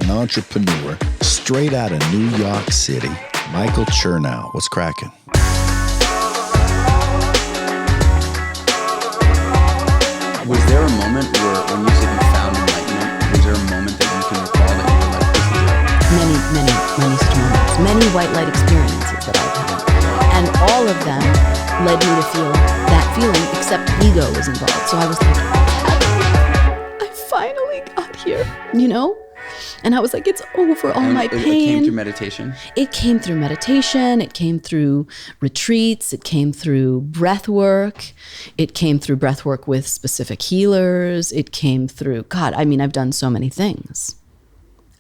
and entrepreneur straight out of New York City, Michael Chernow. What's cracking? Was there a moment where, when you said you found enlightenment, was there a moment that you can recall that you were like, this is it? Many such moments. Many white light experiences that I've had. And all of them led me to feel that feeling, except ego was involved. So I was like, I finally got here, you know? And I was like, it's over, all my pain. It came through meditation? It came through meditation. It came through retreats. It came through breath work. It came through breath work with specific healers. It came through, God, I mean, I've done so many things.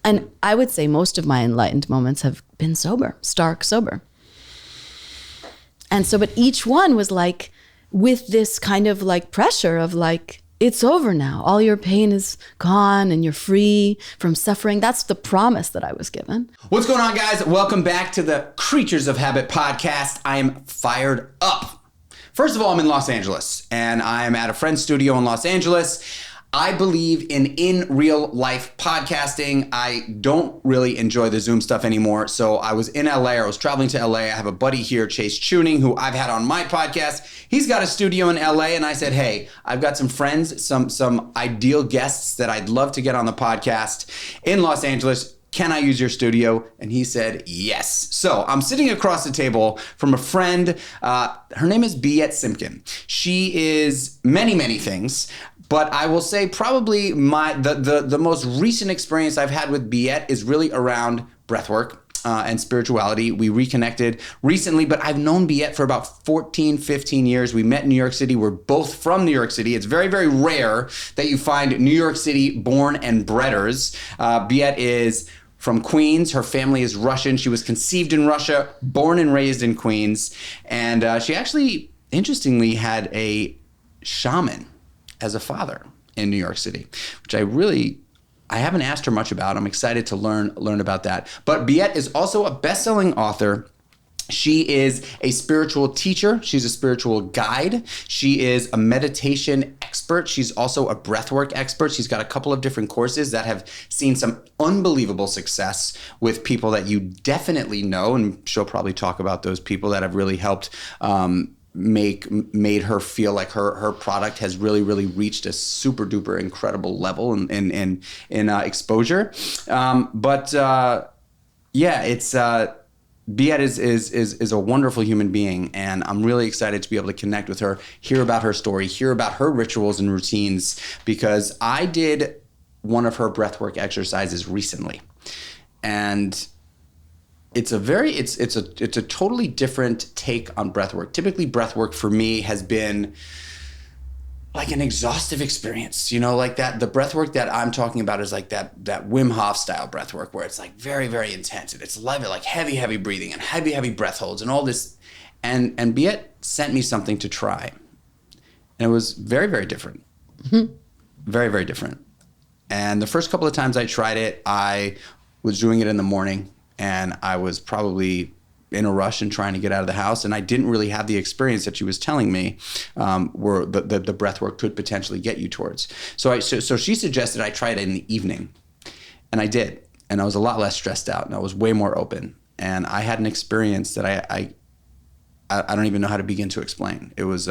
And I would say most of my enlightened moments have been sober, stark sober. And so, but each one was like, with this kind of like pressure of like, it's over now. All your pain is gone and you're free from suffering. That's the promise that I was given. What's going on, guys? Welcome back to the Creatures of Habit podcast. I am fired up. First of all, I'm in Los Angeles, and I am at a friend's studio in Los Angeles. I believe in real life podcasting. I don't really enjoy the Zoom stuff anymore. So I was in LA, I was traveling to LA. I have a buddy here, Chase Tuning, who I've had on my podcast. He's got a studio in LA, and I said, hey, I've got some friends, some ideal guests that I'd love to get on the podcast in Los Angeles. Can I use your studio? And he said, yes. So I'm sitting across the table from a friend. Her name is Biet Simkin. She is many, many things. But I will say probably the most recent experience I've had with Biet is really around breathwork and spirituality. We reconnected recently, but I've known Biet for about 14, 15 years. We met in New York City. We're both from New York City. It's very, very rare that you find New York City born and breeders. Biet is from Queens. Her family is Russian. She was conceived in Russia, born and raised in Queens. And she actually, interestingly, had a shaman as a father in New York City, which I haven't asked her much about. I'm excited to learn about that. But Biet is also a best-selling author. She is a spiritual teacher. She's a spiritual guide. She is a meditation expert. She's also a breathwork expert. She's got a couple of different courses that have seen some unbelievable success with people that you definitely know, and she'll probably talk about those people that have really helped made her feel like her product has really reached a super duper incredible level in exposure. Biet is a wonderful human being, and I'm really excited to be able to connect with her, hear about her story, hear about her rituals and routines, because I did one of her breathwork exercises recently, and it's a totally different take on breathwork. Typically, breathwork for me has been like an exhaustive experience, you know, like that. The breathwork that I'm talking about is like that Wim Hof style breathwork, where it's like very, very intense, and it's like heavy breathing and heavy breath holds and all this. And Biet sent me something to try, and it was very, very different, very, very different. And the first couple of times I tried it, I was doing it in the morning. And I was probably in a rush and trying to get out of the house, and I didn't really have the experience that she was telling me where the breath work could potentially get you towards. So she suggested I try it in the evening, and I did, and I was a lot less stressed out, and I was way more open, and I had an experience that I don't even know how to begin to explain. It was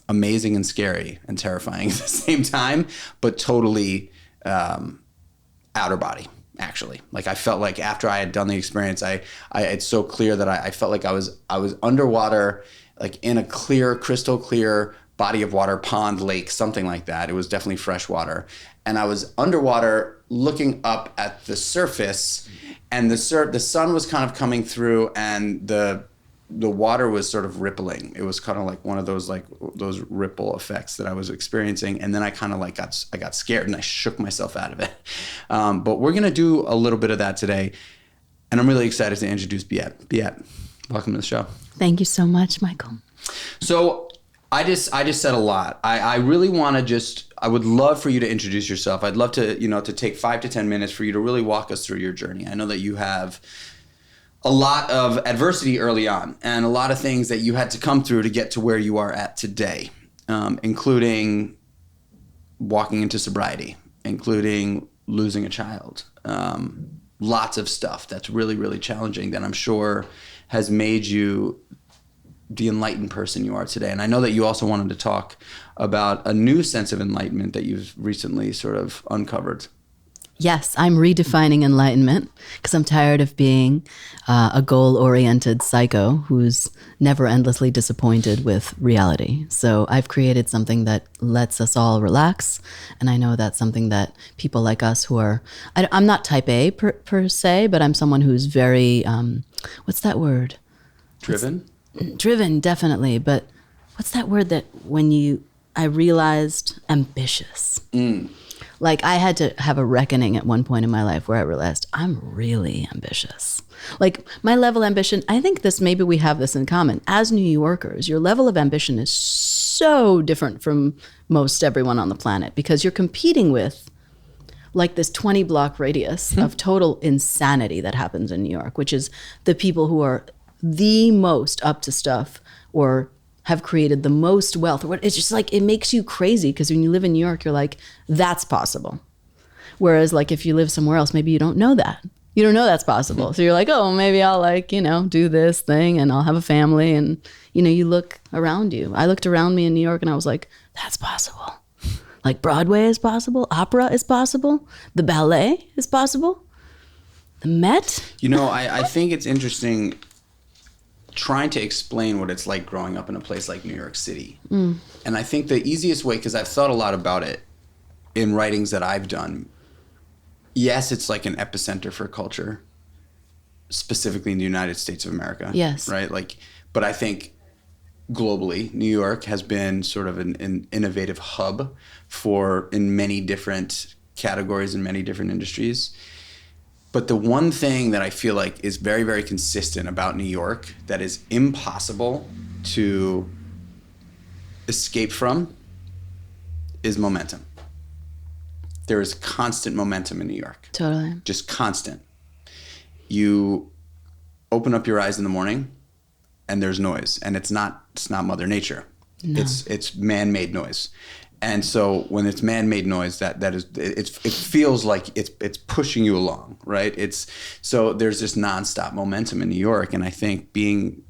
amazing and scary and terrifying at the same time, but totally outer body. Actually, like I felt like after I had done the experience, it's so clear that I felt like I was underwater, like in a crystal clear body of water, pond, lake, something like that. It was definitely fresh water, and I was underwater looking up at the surface, and the sun was kind of coming through, and the water was sort of rippling. It was kind of like one of those ripple effects that I was experiencing. And then I kind of I got scared and I shook myself out of it. But we're going to do a little bit of that today. And I'm really excited to introduce Biet. Biet, welcome to the show. Thank you so much, Michael. So I just said a lot. I really want to I would love for you to introduce yourself. I'd love to, to take 5 to 10 minutes for you to really walk us through your journey. I know that you have a lot of adversity early on, and a lot of things that you had to come through to get to where you are at today, including walking into sobriety, including losing a child. Lots of stuff that's really, really challenging that I'm sure has made you the enlightened person you are today. And I know that you also wanted to talk about a new sense of enlightenment that you've recently sort of uncovered. Yes, I'm redefining enlightenment because I'm tired of being a goal-oriented psycho who's never endlessly disappointed with reality. So I've created something that lets us all relax. And I know that's something that people like us who are, I'm not type A per se, but I'm someone who's very, what's that word? Driven? Driven, definitely. But what's that word that I realized ambitious. Like I had to have a reckoning at one point in my life where I realized I'm really ambitious. Like my level of ambition, I think maybe we have this in common. As New Yorkers, your level of ambition is so different from most everyone on the planet because you're competing with like this 20 block radius of total insanity that happens in New York, which is the people who are the most up to stuff or have created the most wealth. It's just like, it makes you crazy because when you live in New York, you're like, that's possible. Whereas like if you live somewhere else, maybe you don't know that. You don't know that's possible. So you're like, oh, maybe I'll like, do this thing and I'll have a family. And, you look around you. I looked around me in New York and I was like, that's possible. Like Broadway is possible. Opera is possible. The ballet is possible. The Met. I think it's interesting trying to explain what it's like growing up in a place like New York City. And I think the easiest way, because I've thought a lot about it in writings that I've done, yes, it's like an epicenter for culture, specifically in the United States of America. Yes. Right? But I think globally, New York has been sort of an innovative hub in many different categories and many different industries. But the one thing that I feel like is very, very consistent about New York that is impossible to escape from is momentum. There is constant momentum in New York. Totally. Just constant. You open up your eyes in the morning and there's noise, and it's not Mother Nature. No. It's man-made noise. And so when it's man-made noise, it feels like it's pushing you along, right? So there's this nonstop momentum in New York, and I think being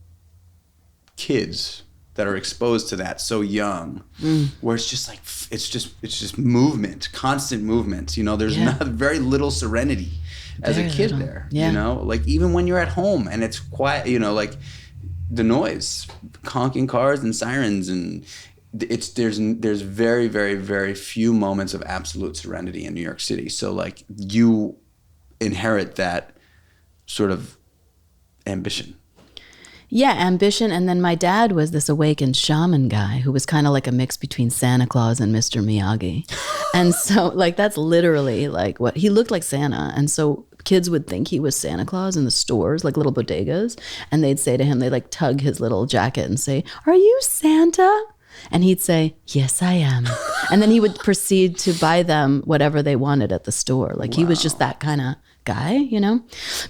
kids that are exposed to that so young, where it's just like it's just movement, constant movement. There's not very little serenity as a kid there. Like even when you're at home and it's quiet, like the noise, honking cars and sirens and. There's very, very, very few moments of absolute serenity in New York City. So like you inherit that sort of ambition. Yeah, ambition. And then my dad was this awakened shaman guy who was kind of like a mix between Santa Claus and Mr. Miyagi. And so like that's literally like what he looked like Santa. And so kids would think he was Santa Claus in the stores, like little bodegas. And they'd say to him, they'd like tug his little jacket and say, "Are you Santa?" And he'd say, "Yes, I am." And then he would proceed to buy them whatever they wanted at the store. Like he was just that kind of guy,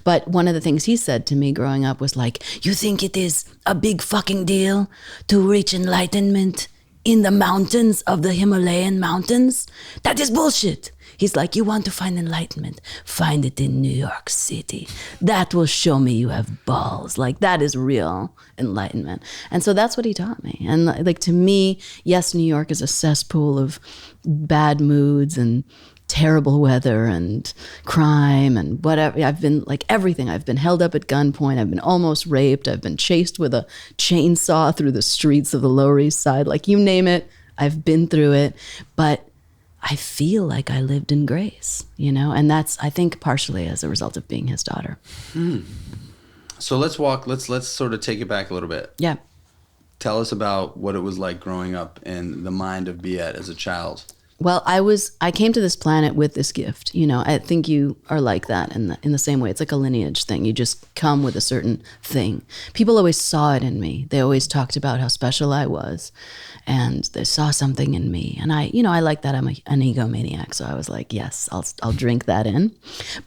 But one of the things he said to me growing up was like, "You think it is a big fucking deal to reach enlightenment in the mountains of the Himalayan mountains? That is bullshit." He's like, "You want to find enlightenment? Find it in New York City. That will show me you have balls. Like that is real enlightenment." And so that's what he taught me. And like to me, yes, New York is a cesspool of bad moods and terrible weather and crime and whatever. I've been like everything. I've been held up at gunpoint. I've been almost raped. I've been chased with a chainsaw through the streets of the Lower East Side. Like you name it, I've been through it. But I feel like I lived in grace, and that's, I think, partially as a result of being his daughter. So let's sort of take it back a little bit. Yeah. Tell us about what it was like growing up in the mind of Biet as a child. Well, I came to this planet with this gift. I think you are like that in the same way. It's like a lineage thing. You just come with a certain thing. People always saw it in me. They always talked about how special I was, and they saw something in me. And I like that. I'm an egomaniac, so I was like, yes, I'll drink that in.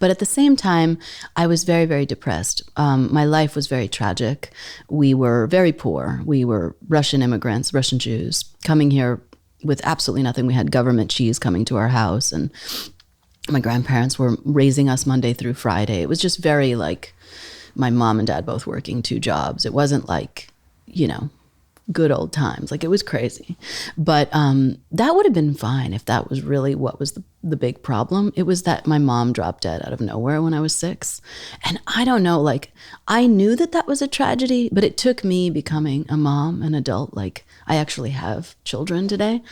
But at the same time, I was very, very depressed. My life was very tragic. We were very poor. We were Russian immigrants, Russian Jews, coming here with absolutely nothing. We had government cheese coming to our house, and My grandparents were raising us Monday through Friday. It was just very like my mom and dad both working 2 jobs. It wasn't like, you know, good old times. Like, it was crazy. But that would have been fine if that was really what was the big problem. It was that my mom dropped dead out of nowhere when I was 6. And I don't know, like, I knew that that was a tragedy, but it took me becoming a mom, an adult, like I actually have children today,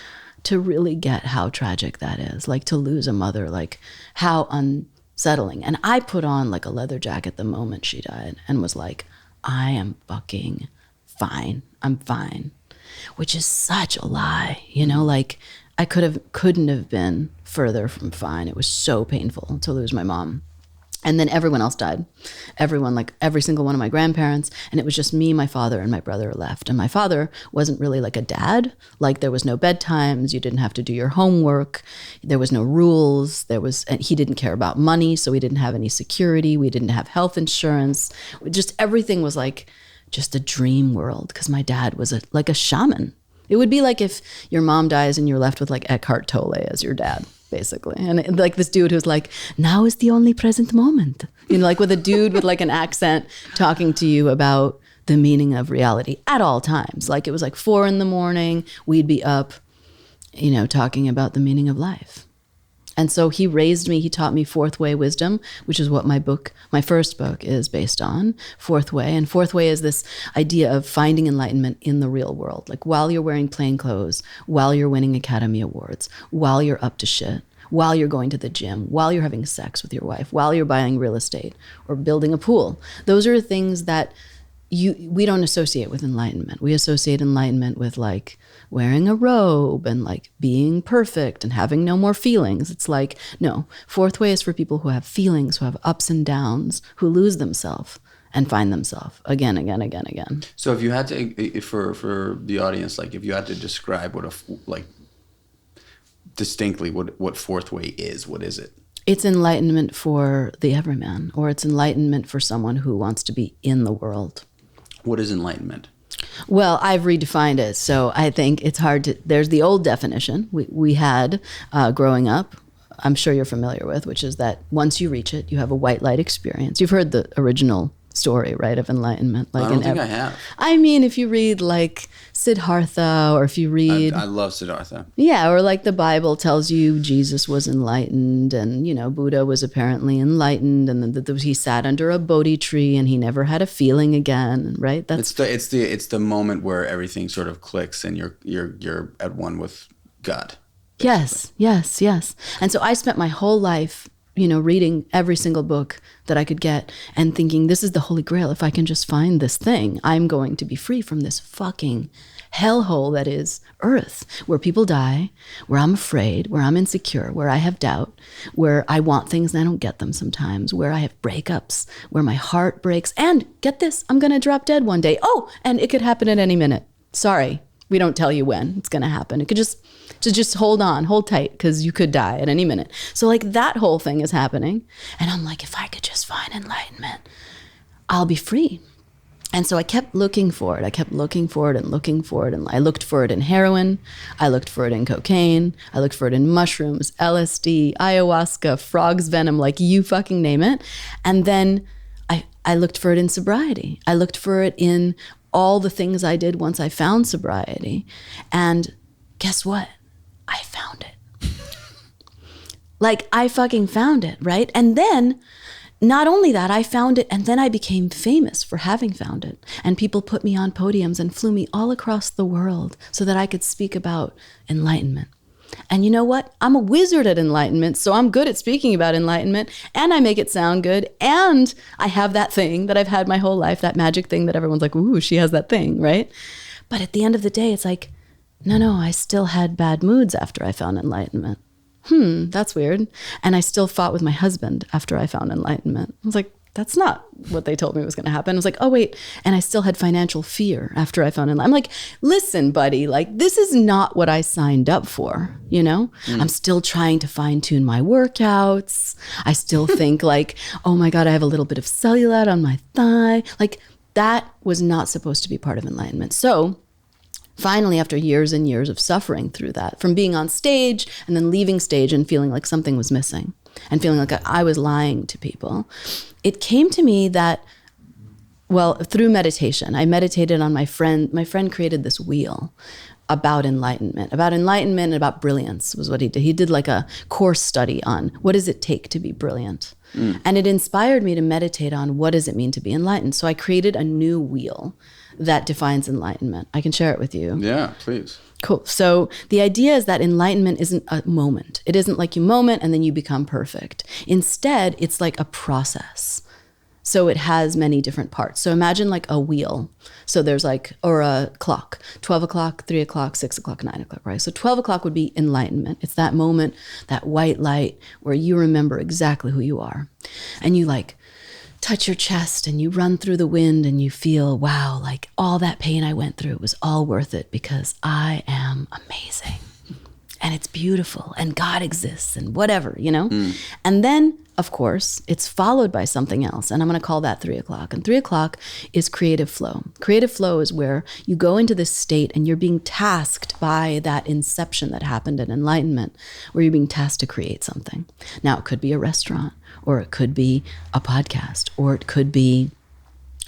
to really get how tragic that is. Like, to lose a mother, like how unsettling. And I put on like a leather jacket the moment she died and was like, I am fucking fine. I'm fine, which is such a lie, you know, like I couldn't have been further from fine. It was so painful to lose my mom. And then everyone else died. Everyone, like every single one of my grandparents. And it was just me, my father, and my brother left. And my father wasn't really like a dad. Like, there was no bedtimes. You didn't have to do your homework. There was no rules. And he didn't care about money. So we didn't have any security. We didn't have health insurance. Just everything was like just a dream world, because my dad was like a shaman. It would be like if your mom dies and you're left with like Eckhart Tolle as your dad, basically. And like this dude who's like, now is the only present moment. You know, like with a dude with like an accent talking to you about the meaning of reality at all times. Like, it was like 4 a.m, we'd be up, you know, talking about the meaning of life. And so he raised me, he taught me fourth way wisdom, which is what my first book is based on, fourth way. And fourth way is this idea of finding enlightenment in the real world. Like, while you're wearing plain clothes, while you're winning Academy Awards, while you're up to shit, while you're going to the gym, while you're having sex with your wife, while you're buying real estate or building a pool. Those are things that we don't associate with enlightenment. We associate enlightenment with like wearing a robe and like being perfect and having no more feelings. It's like, no, fourth way is for people who have feelings, who have ups and downs, who lose themselves and find themselves again. So if you had to, for the audience, like if you had to describe distinctly what fourth way is, what is it? It's enlightenment for the everyman, or it's enlightenment for someone who wants to be in the world. What is enlightenment? Well, I've redefined it. So I think it's hard to, there's the old definition we had growing up, I'm sure you're familiar with, which is that once you reach it, you have a white light experience. You've heard the original story, right, of enlightenment. Like, I don't think I have. I mean, if you read like Siddhartha, or if you read... I love Siddhartha. Yeah, or like the Bible tells you Jesus was enlightened, and, you know, Buddha was apparently enlightened, and then he sat under a Bodhi tree and he never had a feeling again, right? It's the moment where everything sort of clicks and you're at one with God. Basically. Yes. And so I spent my whole life, you know, reading every single book that I could get and thinking, this is the Holy Grail. If I can just find this thing, I'm going to be free from this fucking hellhole that is Earth, where people die, where I'm afraid, where I'm insecure, where I have doubt, where I want things and I don't get them sometimes, where I have breakups, where my heart breaks. And get this, I'm going to drop dead one day. Oh, and it could happen at any minute. Sorry, we don't tell you when it's going to happen. It could just hold on, hold tight, because you could die at any minute. So like that whole thing is happening. And I'm like, if I could just find enlightenment, I'll be free. And so I kept looking for it. I kept looking for it and looking for it. And I looked for it in heroin. I looked for it in cocaine. I looked for it in mushrooms, LSD, ayahuasca, frog's venom, like you fucking name it. And then I looked for it in sobriety. I looked for it in all the things I did once I found sobriety. And guess what? I found it. Like, I fucking found it, right? And then, not only that, I found it, and then I became famous for having found it. And people put me on podiums and flew me all across the world so that I could speak about enlightenment. And you know what? I'm a wizard at enlightenment, so I'm good at speaking about enlightenment, and I make it sound good, and I have that thing that I've had my whole life, that magic thing that everyone's like, ooh, she has that thing, right? But at the end of the day, it's like, no, I still had bad moods after I found enlightenment. That's weird. And I still fought with my husband after I found enlightenment. I was like, that's not what they told me was going to happen. I was like, oh, wait. And I still had financial fear after I found enlightenment. I'm like, listen, buddy, like, this is not what I signed up for, you know? I'm still trying to fine tune my workouts. I still think like, oh my God, I have a little bit of cellulite on my thigh. Like, that was not supposed to be part of enlightenment. So finally, after years and years of suffering through that, from being on stage and then leaving stage and feeling like something was missing, and feeling like I was lying to people. It came to me that, well, through meditation, I meditated on my friend. My friend created this wheel about enlightenment and about brilliance was what he did. He did like a course study on what does it take to be brilliant. And it inspired me to meditate on what does it mean to be enlightened. So I created a new wheel that defines enlightenment. I can share it with you. Yeah, please. Cool. So the idea is that enlightenment isn't a moment. It isn't like you moment and then you become perfect. Instead, it's like a process. So it has many different parts. So imagine like a wheel. So there's like, or a clock, 12 o'clock, 3 o'clock, 6 o'clock, 9 o'clock, right? So 12 o'clock would be enlightenment. It's that moment, that white light where you remember exactly who you are. And you like touch your chest and you run through the wind and you feel, wow, like all that pain I went through was all worth it because I am amazing. And it's beautiful and God exists and whatever, you know? And then, of course, it's followed by something else. And I'm going to call that 3 o'clock. And 3 o'clock is creative flow. Creative flow is where you go into this state and you're being tasked by that inception that happened at Enlightenment, where you're being tasked to create something. Now, it could be a restaurant, or it could be a podcast, or it could be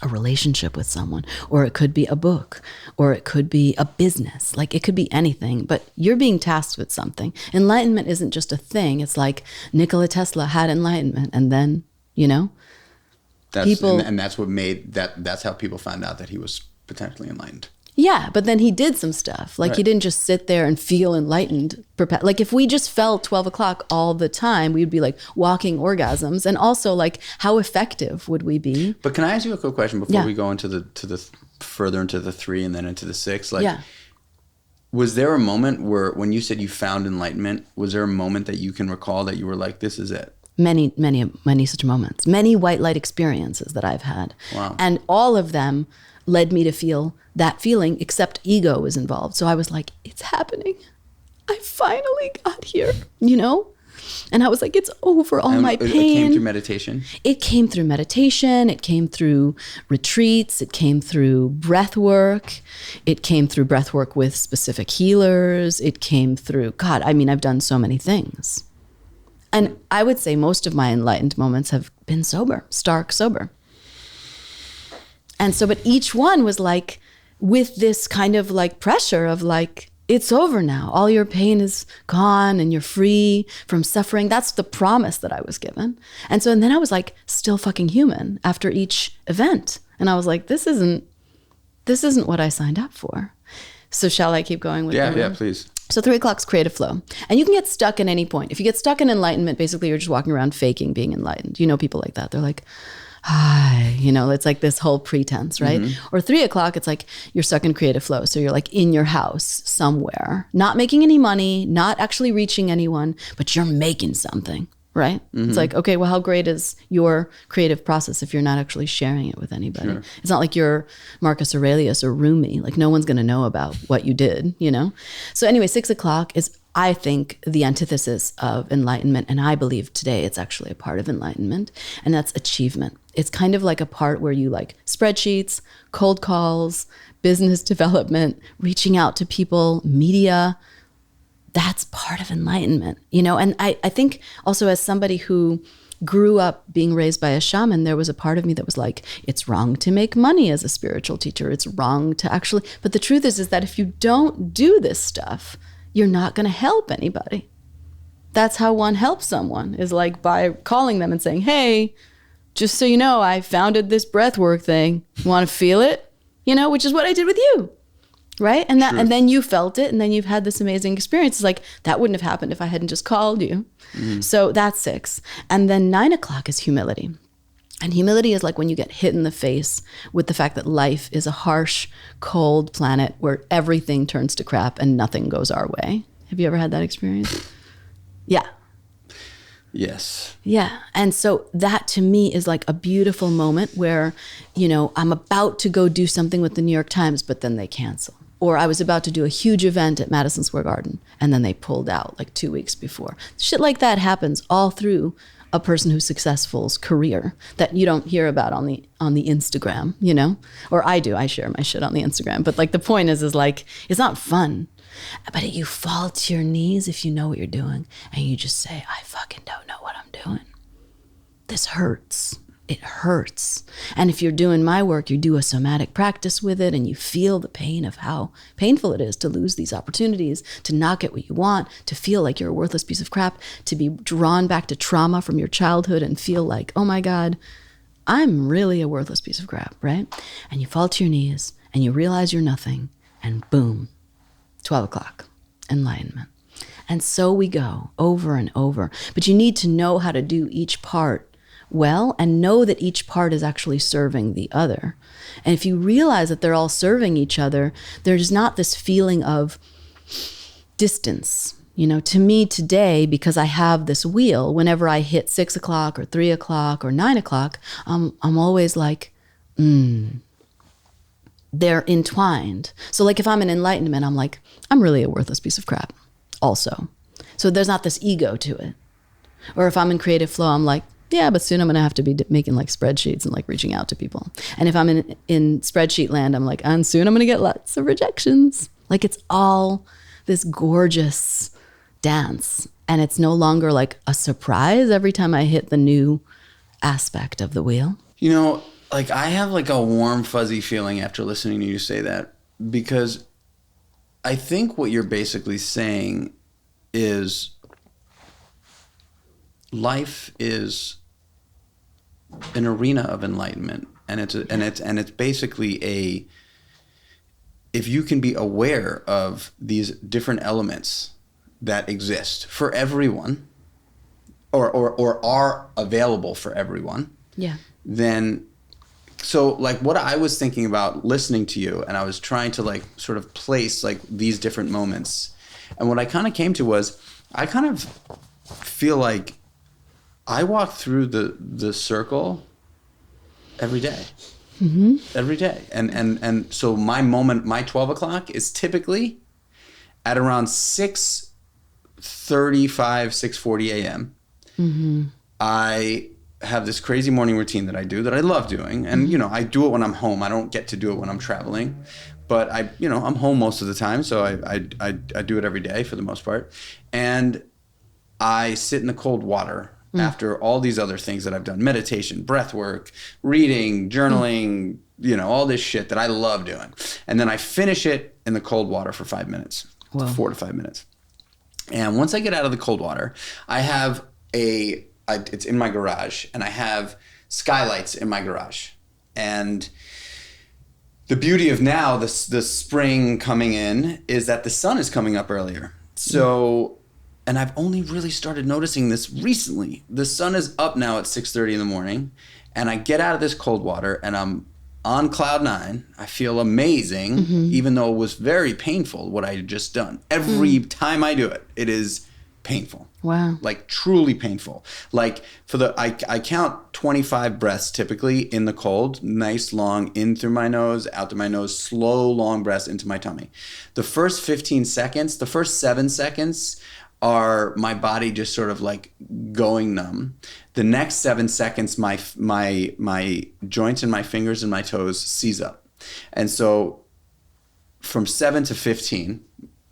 a relationship with someone, or it could be a book, or it could be a business. Like it could be anything, but you're being tasked with something. Enlightenment isn't just a thing. It's like Nikola Tesla had enlightenment, and then, you know, And that's what made that's how people found out that he was potentially enlightened. Yeah, but then he did some stuff. Like he didn't just sit there and feel enlightened. Like if we just felt 12 o'clock all the time, we'd be like walking orgasms. And also like how effective would we be? But can I ask you a quick question before we go into the further into the 3 and then into the 6? Like, was there a moment where when you said you found enlightenment, was there a moment that you can recall that you were like, this is it? Many such moments, many white light experiences that I've had. Wow. And all of them led me to feel that feeling, except ego was involved. So I was like, it's happening. I finally got here, you know? And I was like, it's over, all my pain. It came through meditation? It came through meditation. It came through retreats. It came through breath work. It came through breath work with specific healers. It came through, God, I mean, I've done so many things. And I would say most of my enlightened moments have been sober, stark sober. And so, but each one was like with this kind of like pressure of like, it's over now. All your pain is gone and you're free from suffering. That's the promise that I was given. And so, and then I was like still fucking human after each event. And I was like, this isn't what I signed up for. So shall I keep going with Yeah, please. So 3 o'clock's creative flow. And you can get stuck at any point. If you get stuck in enlightenment, basically you're just walking around faking being enlightened. You know people like that. They're like, hi, you know, it's like this whole pretense, right? Or 3 o'clock, it's like you're stuck in creative flow. So you're like in your house somewhere, not making any money, not actually reaching anyone, but you're making something, right? It's like, okay, well, how great is your creative process if you're not actually sharing it with anybody? Sure. It's not like you're Marcus Aurelius or Rumi. Like no one's going to know about what you did, you know? So anyway, 6 o'clock is, I think, the antithesis of enlightenment. And I believe today it's actually a part of enlightenment. And that's achievement. It's kind of like a part where you like spreadsheets, cold calls, business development, reaching out to people, media. That's part of enlightenment, you know? And I think also as somebody who grew up being raised by a shaman, there was a part of me that was like, it's wrong to make money as a spiritual teacher. It's wrong to actually, but the truth is that if you don't do this stuff, you're not going to help anybody. That's how one helps someone, is like by calling them and saying, hey, just so you know, I founded this breathwork thing. You want to feel it? You know, which is what I did with you, right? And that, and then you felt it, and then you've had this amazing experience. It's like, that wouldn't have happened if I hadn't just called you. So that's 6. And then 9 o'clock is humility. And humility is like when you get hit in the face with the fact that life is a harsh, cold planet where everything turns to crap and nothing goes our way. Have you ever had that experience? Yeah. Yes. Yeah. And so that to me is like a beautiful moment where, you know, I'm about to go do something with the New York Times, but then they cancel. Or I was about to do a huge event at Madison Square Garden, and then they pulled out like 2 weeks before. Shit like that happens all through a person who's successful's career that you don't hear about on the Instagram, you know? Or I do, I share my shit on the Instagram. But like the point is like, it's not fun. But you fall to your knees if you know what you're doing, and you just say, I fucking don't know what I'm doing. This hurts. It hurts. And if you're doing my work, you do a somatic practice with it, and you feel the pain of how painful it is to lose these opportunities, to not get what you want, to feel like you're a worthless piece of crap, to be drawn back to trauma from your childhood and feel like, oh my God, I'm really a worthless piece of crap, right? And you fall to your knees and you realize you're nothing, and boom, 12 o'clock, enlightenment. And so we go over and over. But you need to know how to do each part well and know that each part is actually serving the other. And if you realize that they're all serving each other, there's not this feeling of distance. You know, to me today, because I have this wheel, whenever I hit 6 o'clock or 3 o'clock or 9 o'clock, I'm always like, they're entwined. So like if I'm in enlightenment, I'm like, I'm really a worthless piece of crap also. So there's not this ego to it. Or if I'm in creative flow, I'm like, yeah, but soon I'm going to have to be making like spreadsheets and like reaching out to people. And if I'm in spreadsheet land, I'm like, and soon I'm going to get lots of rejections. Like it's all this gorgeous dance. And it's no longer like a surprise every time I hit the new aspect of the wheel. You know, like I have like a warm, fuzzy feeling after listening to you say that, because I think what you're basically saying is life is an arena of enlightenment, and it's basically if you can be aware of these different elements that exist for everyone, or are available for everyone, yeah, then so like what I was thinking about listening to you, and I was trying to like sort of place like these different moments, and what I kind of came to was I kind of feel like I walk through the circle every day. Mm-hmm. Every day. And so my moment, my 12 o'clock is typically at around 6:35, 6:40 a.m. Mm-hmm. I have this crazy morning routine that I do that I love doing. And, you know, I do it when I'm home. I don't get to do it when I'm traveling. But I'm home most of the time. So I do it every day for the most part. And I sit in the cold water after all these other things that I've done, meditation, breath work, reading, journaling, you know, all this shit that I love doing. And then I finish it in the cold water for 5 minutes, 4 to 5 minutes. And once I get out of the cold water, I have it's in my garage, and I have skylights in my garage. And the beauty of now, the spring coming in, is that the sun is coming up earlier. So... And I've only really started noticing this recently. The sun is up now at 6:30 in the morning, and I get out of this cold water, and I'm on cloud nine. I feel amazing, even though it was very painful what I had just done. Every time I do it, it is painful. Wow. Like truly painful. Like I count 25 breaths typically in the cold, nice long in through my nose, out through my nose, slow long breaths into my tummy. The first 15 seconds, the first 7 seconds are my body just sort of like going numb. The next 7 seconds, my joints and my fingers and my toes seize up. And so from 7 to 15,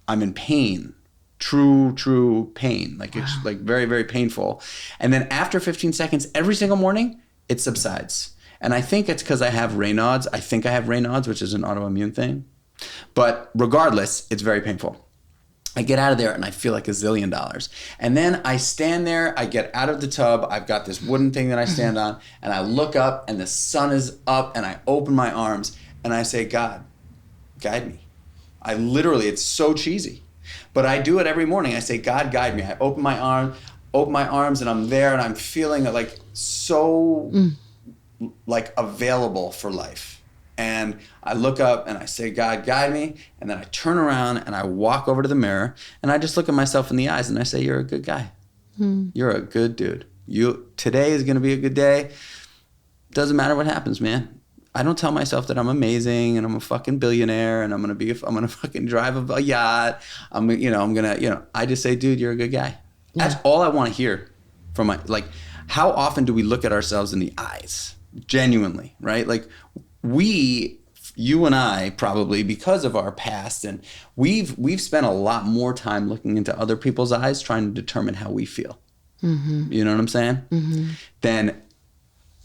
I'm in pain, true pain. Like it's like very, very painful. And then after 15 seconds, every single morning, it subsides. And I think it's because I have Raynaud's. I think I have Raynaud's, which is an autoimmune thing. But regardless, it's very painful. I get out of there and I feel like $1 zillion. And then I stand there, I get out of the tub, I've got this wooden thing that I stand on, and I look up and the sun is up, and I open my arms and I say, God, guide me. I literally, it's so cheesy, but I do it every morning. I say, God, guide me. I open my arms and I'm there, and I'm feeling like so like available for life. And I look up and I say, God, guide me. And then I turn around and I walk over to the mirror and I just look at myself in the eyes and I say, you're a good guy. You're a good dude. Today is going to be a good day. Doesn't matter what happens, man. I don't tell myself that I'm amazing and I'm a fucking billionaire and I'm going to fucking drive a yacht. I just say, dude, you're a good guy. Yeah. That's all I want to hear from how often do we look at ourselves in the eyes? Genuinely, right? Like, we you and I probably, because of our past, and we've spent a lot more time looking into other people's eyes trying to determine how we feel. You know what I'm saying? Then,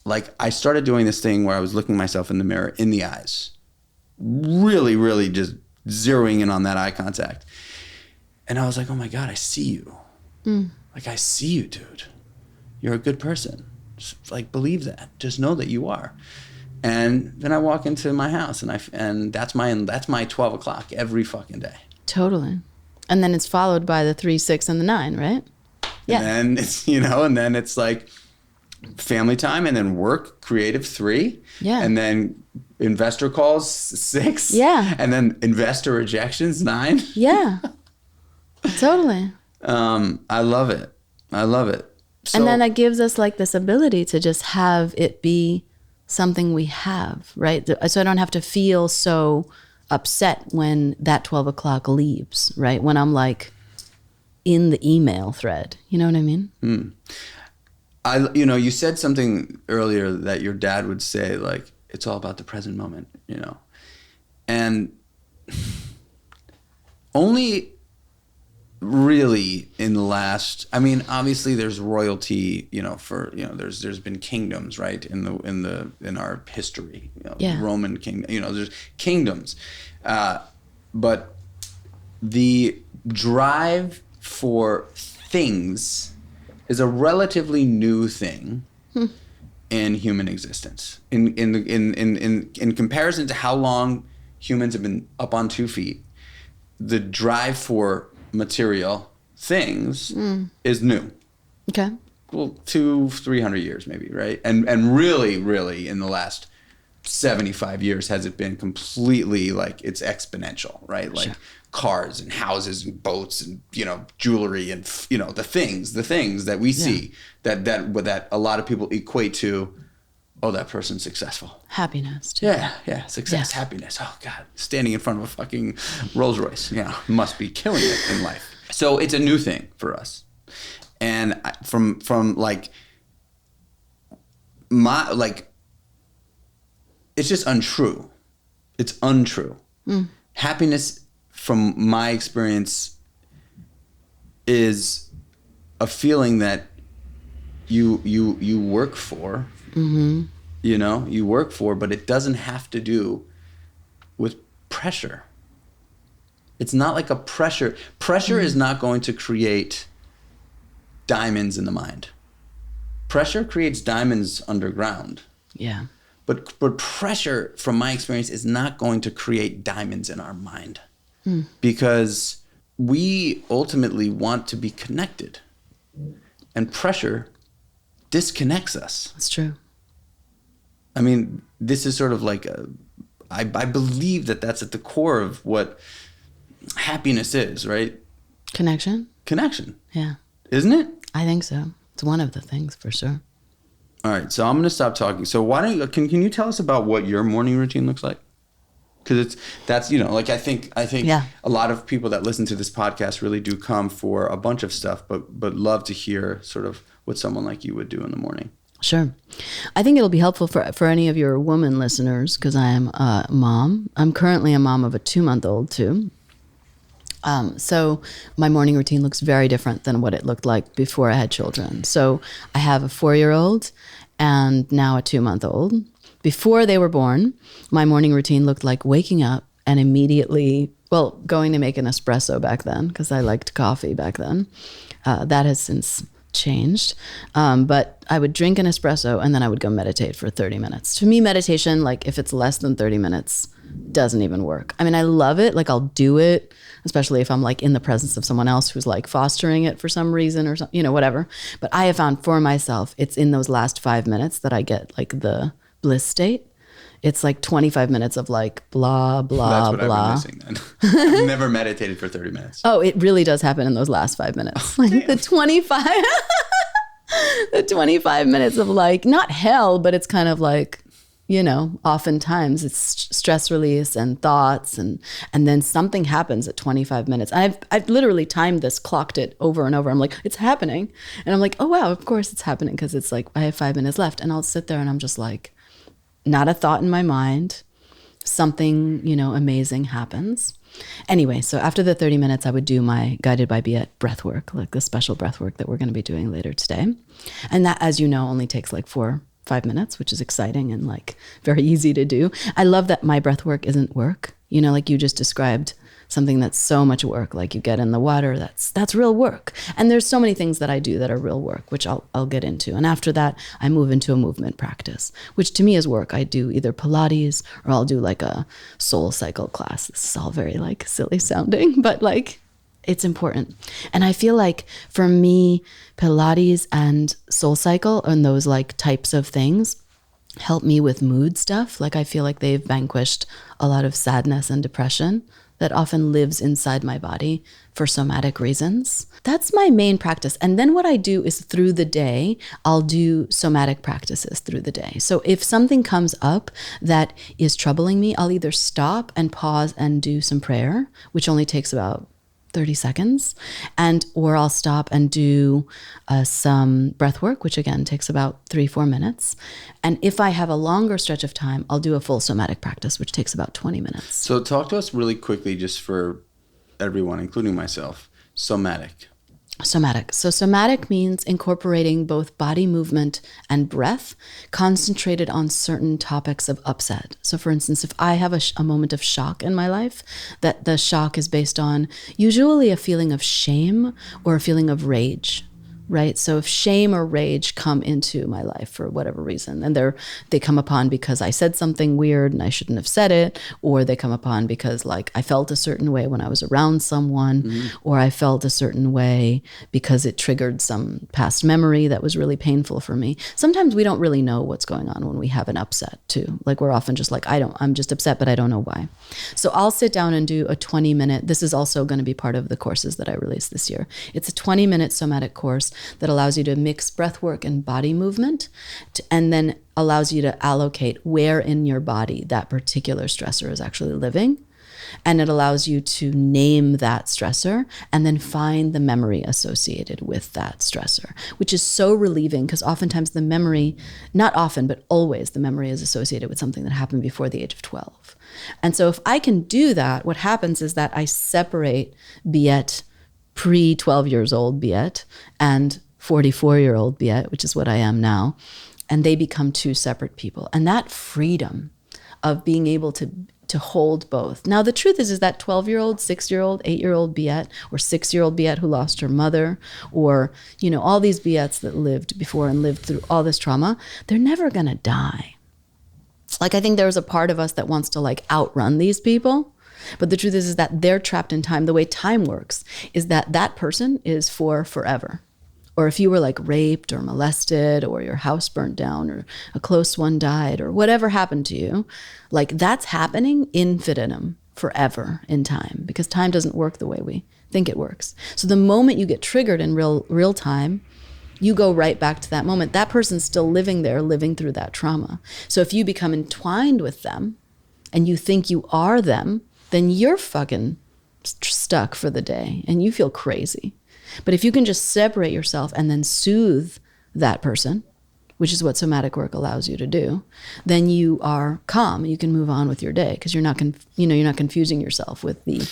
like, I started doing this thing where I was looking myself in the mirror in the eyes, really, really just zeroing in on that eye contact. And I was like, oh my God, I see you. Like, I see you, dude. You're a good person. Just, like, believe that. Just know that you are. And then I walk into my house, and that's my 12 o'clock every fucking day. Totally. And then it's followed by the 3, 6, and the 9, right? Yeah. And then it's, and then it's like family time, and then work, creative 3. Yeah. And then investor calls 6. Yeah. And then investor rejections 9. Yeah. Totally. I love it. So, And then that gives us like this ability to just have it be something we have, right? So I don't have to feel so upset when that 12 o'clock leaves, right? When I'm like in the email thread, you know what I mean? You said something earlier that your dad would say, like, it's all about the present moment, and only really in the last, I mean, obviously there's royalty, there's been kingdoms, right, in our history, Roman kingdom, there's kingdoms, but the drive for things is a relatively new thing in human existence. In comparison to how long humans have been up on 2 feet, the drive for material things is new. Okay. Well, 200-300 years maybe, right? And really, really in the last 75 years has it been completely, like, it's exponential, right? Like, sure. Cars and houses and boats and jewelry and the things that we see that a lot of people equate to, oh, that person's successful. Happiness too. Yeah, success, happiness. Oh God, standing in front of a fucking Rolls Royce, must be killing it in life. So it's a new thing for us, and from like my like, it's just untrue. It's untrue. Happiness, from my experience, is a feeling that you work for. You work for, but it doesn't have to do with pressure. It's not like a pressure. Pressure is not going to create diamonds in the mind. Pressure creates diamonds underground. Yeah. But pressure, from my experience, is not going to create diamonds in our mind. Because we ultimately want to be connected. And pressure disconnects us. That's true. I mean, this is sort of like I believe that that's at the core of what happiness is, right? Connection? Yeah. Isn't it? I think so. It's one of the things for sure. All right. So I'm going to stop talking. So why don't you, can you tell us about what your morning routine looks like? Because that's like, I think a lot of people that listen to this podcast really do come for a bunch of stuff, but love to hear sort of what someone like you would do in the morning. Sure. I think it'll be helpful for any of your woman listeners, because I am a mom. I'm currently a mom of a 2-month-old too. So my morning routine looks very different than what it looked like before I had children. So I have a 4-year-old and now a 2-month-old. Before they were born, my morning routine looked like waking up and immediately, going to make an espresso back then, because I liked coffee back then. That has since changed. But I would drink an espresso and then I would go meditate for 30 minutes. To me, meditation, like if it's less than 30 minutes, doesn't even work. I mean, I love it. Like I'll do it, especially if I'm like in the presence of someone else who's like fostering it for some reason or something, whatever. But I have found for myself, it's in those last 5 minutes that I get like the bliss state. It's like 25 minutes of like blah, blah, That's what blah. I've been missing then. I've never meditated for 30 minutes. Oh, it really does happen in those last 5 minutes. Like the 25, the 25 minutes of like, not hell, but it's kind of like, oftentimes it's stress release and thoughts and then something happens at 25 minutes. And I've literally timed this, clocked it over and over. I'm like, it's happening. And I'm like, oh wow, of course it's happening, because it's like I have 5 minutes left. And I'll sit there and I'm just like, not a thought in my mind, something, amazing happens. Anyway, so after the 30 minutes, I would do my guided by Biet breathwork, like the special breathwork that we're going to be doing later today. And that, as you know, only takes like 4-5 minutes, which is exciting and like very easy to do. I love that my breathwork isn't work, like you just described, something that's so much work, like you get in the water, that's real work. And there's so many things that I do that are real work, which I'll get into. And after that, I move into a movement practice, which to me is work. I do either Pilates or I'll do like a soul cycle class. This is all very like silly sounding, but like it's important. And I feel like for me, Pilates and soul cycle and those like types of things help me with mood stuff. Like I feel like they've vanquished a lot of sadness and depression that often lives inside my body for somatic reasons. That's my main practice. And then what I do is through the day, I'll do somatic practices through the day. So if something comes up that is troubling me, I'll either stop and pause and do some prayer, which only takes about 30 seconds, or I'll stop and do some breath work, which again takes about 3-4 minutes. And if I have a longer stretch of time, I'll do a full somatic practice, which takes about 20 minutes. So talk to us really quickly, just for everyone, including myself, somatic. Somatic. So somatic means incorporating both body movement and breath concentrated on certain topics of upset. So for instance, if I have a moment of shock in my life, that the shock is based on usually a feeling of shame or a feeling of rage. Right? So if shame or rage come into my life for whatever reason, and they come upon because I said something weird and I shouldn't have said it, or they come upon because like I felt a certain way when I was around someone, or I felt a certain way because it triggered some past memory that was really painful for me. Sometimes we don't really know what's going on when we have an upset too. Like we're often just like, I'm just upset, but I don't know why. So I'll sit down and do a 20-minute, this is also going to be part of the courses that I released this year. It's a 20-minute somatic course that allows you to mix breath work and body movement, and then allows you to allocate where in your body that particular stressor is actually living. And it allows you to name that stressor and then find the memory associated with that stressor, which is so relieving because oftentimes the memory, not often, but always the memory is associated with something that happened before the age of 12. And so if I can do that, what happens is that I separate Biet pre-12 years old Biet and 44-year-old Biet, which is what I am now, and they become two separate people. And that freedom of being able to hold both. Now, the truth is that 12-year-old, 6-year-old, 8-year-old Biet, or 6-year-old Biet who lost her mother, or, all these Biets that lived before and lived through all this trauma, they're never going to die. Like, I think there's a part of us that wants to like outrun these people. But the truth is that they're trapped in time. The way time works is that person is for forever. Or if you were like raped or molested or your house burnt down or a close one died or whatever happened to you, like that's happening infinitum forever in time because time doesn't work the way we think it works. So the moment you get triggered in real time, you go right back to that moment. That person's still living there, living through that trauma. So if you become entwined with them and you think you are them, then you're fucking stuck for the day and you feel crazy. But if you can just separate yourself and then soothe that person, which is what somatic work allows you to do, then you are calm. You can move on with your day because you're not confusing yourself with the.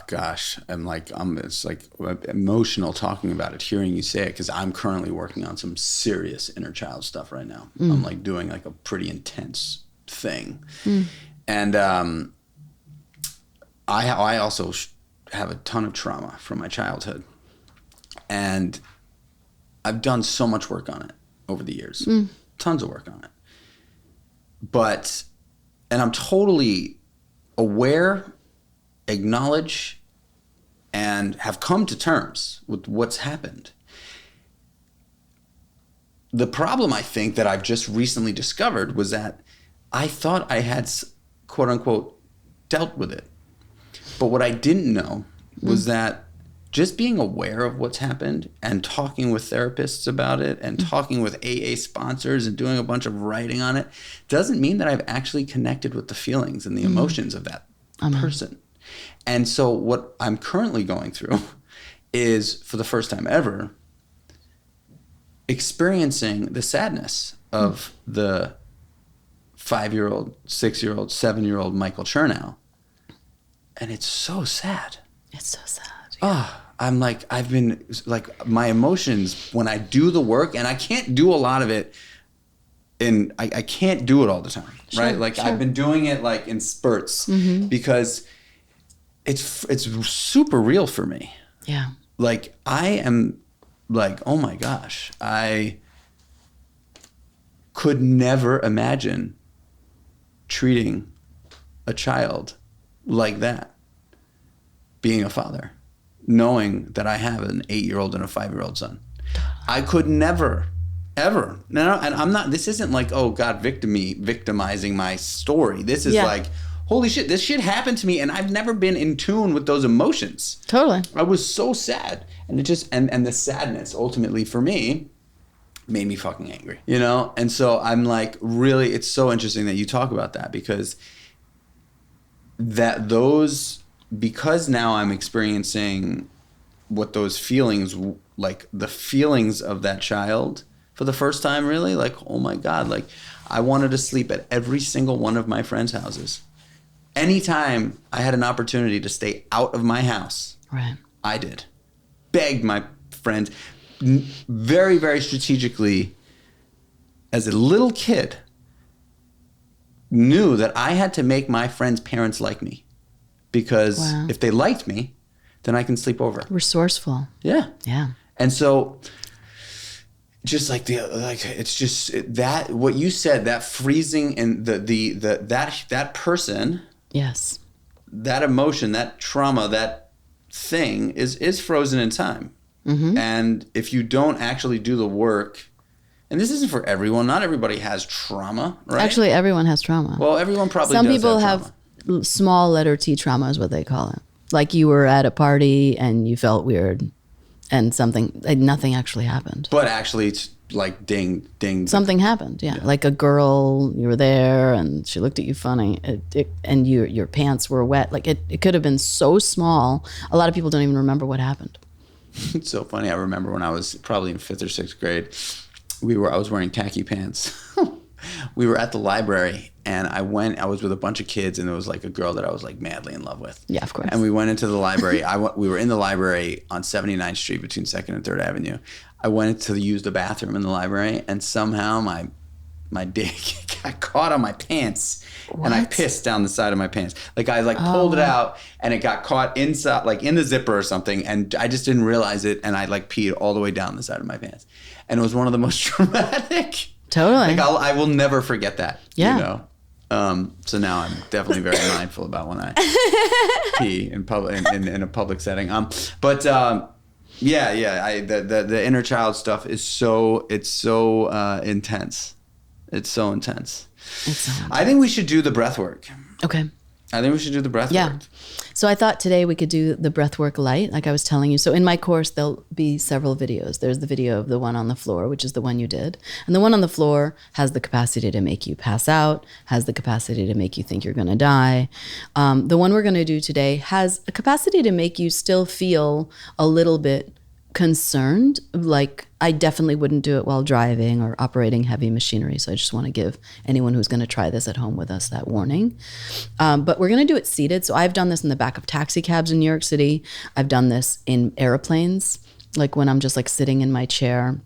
Gosh, it's like emotional talking about it, hearing you say it, because I'm currently working on some serious inner child stuff right now. I'm like doing like a pretty intense thing, and I also have a ton of trauma from my childhood, and I've done so much work on it over the years, tons of work on it. And I'm totally aware, acknowledge, and have come to terms with what's happened. The problem I think that I've just recently discovered was that I thought I had, quote unquote, dealt with it. But what I didn't know was that just being aware of what's happened and talking with therapists about it and talking with AA sponsors and doing a bunch of writing on it doesn't mean that I've actually connected with the feelings and the emotions of that person. And so what I'm currently going through is, for the first time ever, experiencing the sadness of the 5-year-old, 6-year-old, 7-year-old Michael Chernow. And it's so sad. It's so sad. Oh, I'm like, I've been like, my emotions when I do the work, and I can't do a lot of it, and I can't do it all the time, right? Like I've been doing it like in spurts because it's super real for me. Yeah. Like I am like, oh my gosh, I could never imagine treating a child like that, being a father, knowing that I have an 8-year-old and a 5-year-old son. I could never, ever. No, and I'm not, this isn't like, oh God, victimizing my story. This is like, holy shit, this shit happened to me, and I've never been in tune with those emotions. Totally. I was so sad. And it just, and the sadness ultimately for me made me fucking angry, you know? And so I'm like, really, it's so interesting that you talk about that, because because now I'm experiencing what those feelings, like the feelings of that child for the first time, really, like, oh my God, like I wanted to sleep at every single one of my friends' houses. Anytime I had an opportunity to stay out of my house, right, I did. Begged my friends very, very strategically, as a little kid, knew that I had to make my friends' parents like me, because if they liked me, then I can sleep over. Resourceful. Yeah. Yeah. And so just like it's just that, what you said, that freezing and that person, yes, that emotion, that trauma, that thing is frozen in time. Mm-hmm. And if you don't actually do the work, and this isn't for everyone, not everybody has trauma, right? Actually, everyone has trauma. Well, everyone probably Some does people have small letter T trauma is what they call it. Like you were at a party and you felt weird and nothing actually happened. But actually it's like ding. Something happened, yeah. Like a girl, you were there and she looked at you funny and your pants were wet. Like it could have been so small. A lot of people don't even remember what happened. It's so funny. I remember when I was probably in 5th or 6th grade, I was wearing khaki pants. We were at the library and I was with a bunch of kids, and there was like a girl that I was like madly in love with. Yeah, of course. And we went into the library. We were in the library on 79th Street between 2nd and 3rd Avenue. I went to use the bathroom in the library, and somehow my dick got caught on my pants. What? And I pissed down the side of my pants. Like I pulled it out and it got caught inside, like in the zipper or something. And I just didn't realize it. And I peed all the way down the side of my pants. And it was one of the most traumatic. Totally. Like I will never forget that. Yeah. You know? So now I'm definitely very mindful about when I pee in public, in a public setting. The inner child stuff is so intense. It's so intense. I think we should do the breath work. Okay. I think we should do the breath work. So I thought today we could do the breathwork light, like I was telling you. So in my course, there'll be several videos. There's the video of the one on the floor, which is the one you did. And the one on the floor has the capacity to make you pass out, has the capacity to make you think you're going to die. The one we're going to do today has a capacity to make you still feel a little bit concerned. Like I definitely wouldn't do it while driving or operating heavy machinery. So I just want to give anyone who's going to try this at home with us that warning. But we're going to do it seated. So I've done this in the back of taxi cabs in New York City. I've done this in airplanes, like when I'm just like sitting in my chair.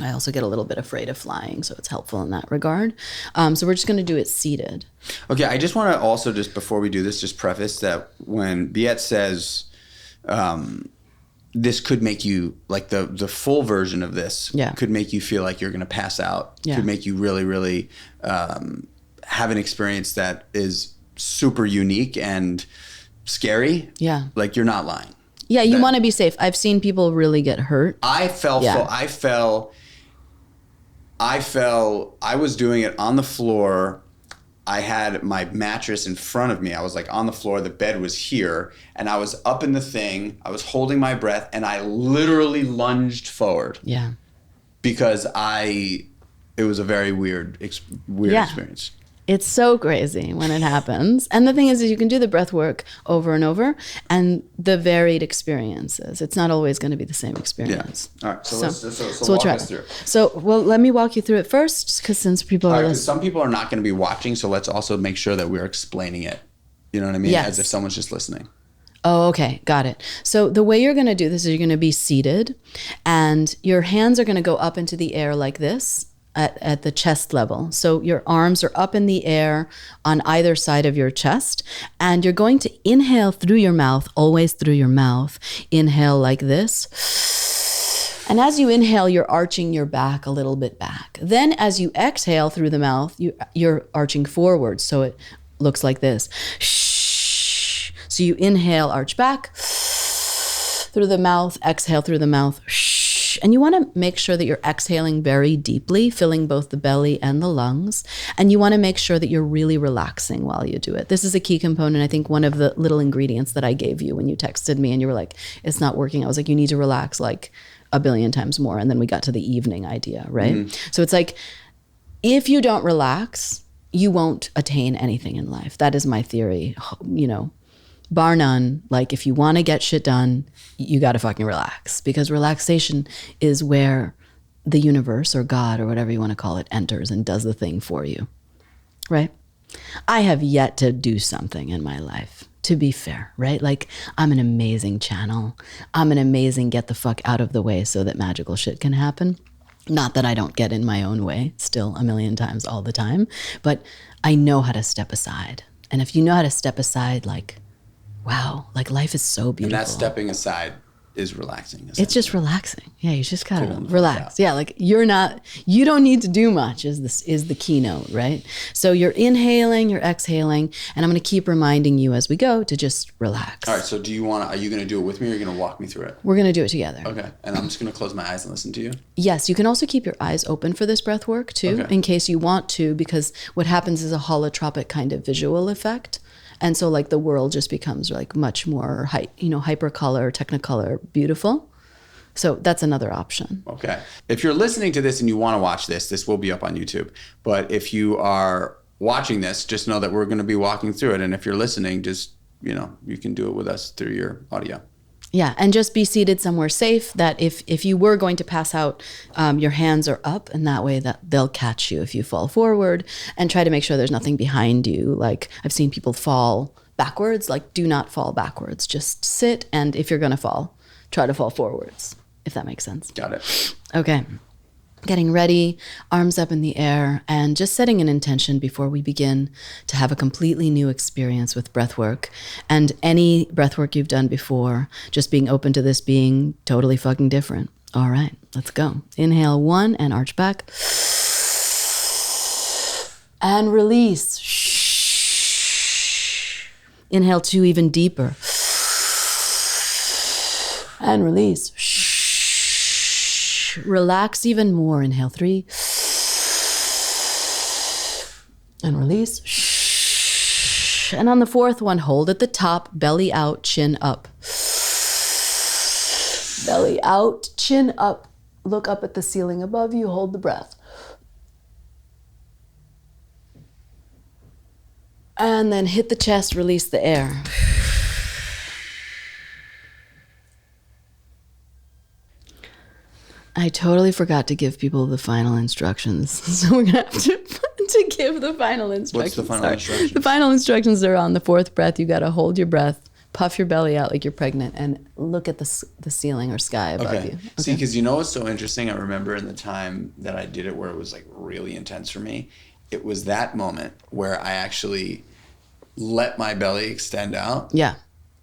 I also get a little bit afraid of flying, so it's helpful in that regard. So we're just going to do it seated. Okay, I just want to also, just before we do this, just preface that when Biet says this could make you, like the full version of this could make you feel like you're going to pass out, could make you really, really have an experience that is super unique and scary. Yeah. Like you're not lying. Yeah, you want to be safe. I've seen people really get hurt. I was doing it on the floor. I had my mattress in front of me. I was like on the floor. The bed was here. And I was up in the thing. I was holding my breath. And I literally lunged forward. Yeah. Because it was a very weird experience. It's so crazy when it happens. And the thing is you can do the breath work over and over and the varied experiences. It's not always going to be the same experience. Yeah. All right. So we'll walk try. us through. So, well, let me walk you through it first because since people are listening. Some people are not going to be watching, so let's also make sure that we're explaining it. You know what I mean? Yes. As if someone's just listening. Oh, okay. Got it. So the way you're going to do this is you're going to be seated and your hands are going to go up into the air like this at the chest level. So your arms are up in the air on either side of your chest and you're going to inhale through your mouth, always through your mouth. Inhale like this. And as you inhale, you're arching your back a little bit back. Then as you exhale through the mouth, you're arching forward. So it looks like this. So you inhale, arch back through the mouth, exhale through the mouth. And you want to make sure that you're exhaling very deeply, filling both the belly and the lungs. And you want to make sure that you're really relaxing while you do it. This is a key component. I think one of the little ingredients that I gave you when you texted me and you were like, it's not working. I was like, you need to relax like a billion times more. And then we got to the evening idea, right? Mm-hmm. So it's like, if you don't relax, you won't attain anything in life. That is my theory, you know. Bar none, like if you want to get shit done, you got to fucking relax because relaxation is where the universe or God or whatever you want to call it enters and does the thing for you, right? I have yet to do something in my life, to be fair, right? Like I'm an amazing channel. I'm an amazing get the fuck out of the way so that magical shit can happen. Not that I don't get in my own way still a million times all the time, but I know how to step aside. And if you know how to step aside, like, wow, like life is so beautiful. And that stepping aside is relaxing. It's just relaxing. Yeah, you just gotta relax. Yeah, like you don't need to do much is the keynote, right? So you're inhaling, you're exhaling, and I'm gonna keep reminding you as we go to just relax. All right, so are you gonna do it with me or are you gonna walk me through it? We're gonna do it together. Okay, and I'm just gonna close my eyes and listen to you? Yes, you can also keep your eyes open for this breath work too, in case you want to, because what happens is a holotropic kind of visual effect. And so like the world just becomes like much more, hypercolor, technicolor, beautiful. So that's another option. Okay. If you're listening to this and you want to watch this will be up on YouTube. But if you are watching this, just know that we're going to be walking through it. And if you're listening, just, you can do it with us through your audio. Yeah, and just be seated somewhere safe that if you were going to pass out, your hands are up and that way that they'll catch you if you fall forward and try to make sure there's nothing behind you. Like I've seen people fall backwards, like do not fall backwards. Just sit and if you're going to fall, try to fall forwards, if that makes sense. Got it. Okay. Getting ready, arms up in the air, and just setting an intention before we begin to have a completely new experience with breathwork. And any breathwork you've done before, just being open to this being totally fucking different. All right, let's go. Inhale 1 and arch back. And release. Inhale 2 even deeper. And release. Relax even more. Inhale 3. And release. And on the 4th one, hold at the top, belly out, chin up. Belly out, chin up. Look up at the ceiling above you, hold the breath. And then hit the chest, release the air. I totally forgot to give people the final instructions. So we're going to have to give the final instructions. What's the final instructions? The final instructions are on the 4th breath. You got to hold your breath, puff your belly out like you're pregnant, and look at the ceiling or sky above you. Okay. See, because what's so interesting? I remember in the time that I did it where it was like really intense for me, it was that moment where I actually let my belly extend out. Yeah.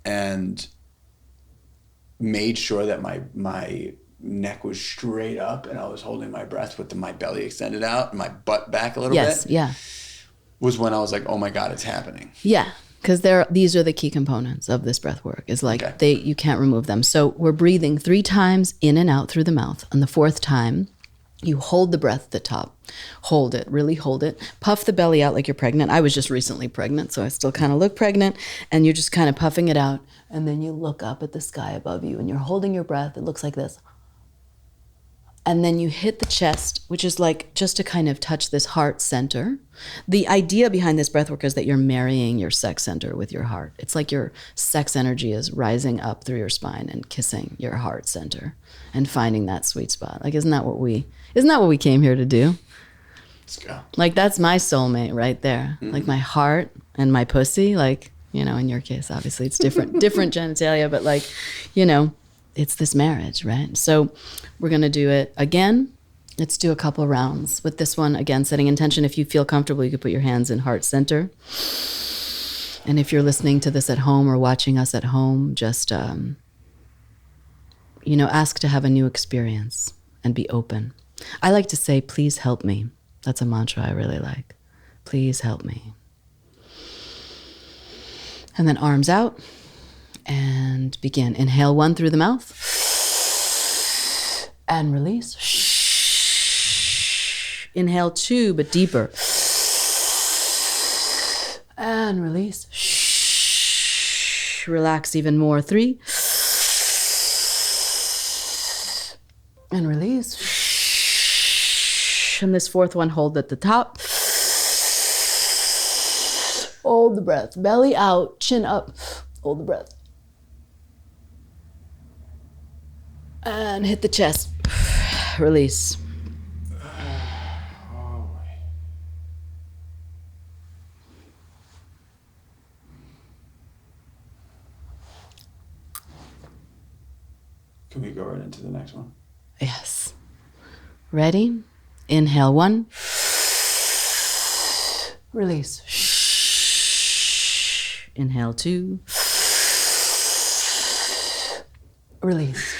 And made sure that my neck was straight up and I was holding my breath with my belly extended out and my butt back a little bit. Yes, yeah. Was when I was like, oh my God, it's happening. Yeah, because these are the key components of this breath work. Is like you can't remove them. So we're breathing 3 times in and out through the mouth. On the 4th time, you hold the breath at the top. Hold it, really hold it. Puff the belly out like you're pregnant. I was just recently pregnant, so I still kind of look pregnant. And you're just kind of puffing it out. And then you look up at the sky above you and you're holding your breath. It looks like this. And then you hit the chest, which is like just to kind of touch this heart center. The idea behind this breath work is that you're marrying your sex center with your heart. It's like your sex energy is rising up through your spine and kissing your heart center and finding that sweet spot. Like, isn't that what we came here to do? Let's go. Like, that's my soulmate right there. Like my heart and my pussy, like, you know, in your case, obviously it's different genitalia, but like, you know, it's this marriage, right? So we're going to do it again. Let's do a couple rounds with this one. Again, setting intention. If you feel comfortable, you could put your hands in heart center. And if you're listening to this at home or watching us at home, just, you know, ask to have a new experience and be open. I like to say, please help me. That's a mantra I really like. Please help me. And then arms out. And begin. Inhale 1 through the mouth. And release. Inhale 2, but deeper. And release. Relax even more. 3. And release. And this fourth one, hold at the top. Hold the breath. Belly out, chin up. Hold the breath. And hit the chest. Release. Can we go right into the next one? Yes. Ready? Inhale 1. Release. Inhale 2. Release.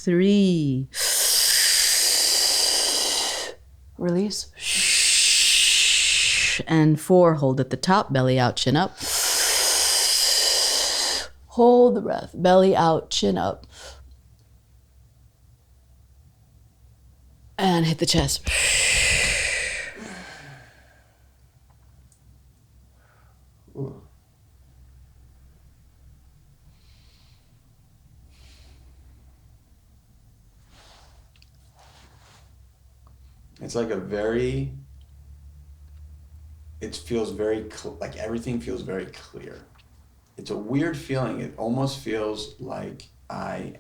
3. Release. And 4, hold at the top, belly out, chin up. Hold the breath, belly out, chin up. And hit the chest. Ooh. It's like it feels very, like everything feels very clear. It's a weird feeling. It almost feels like I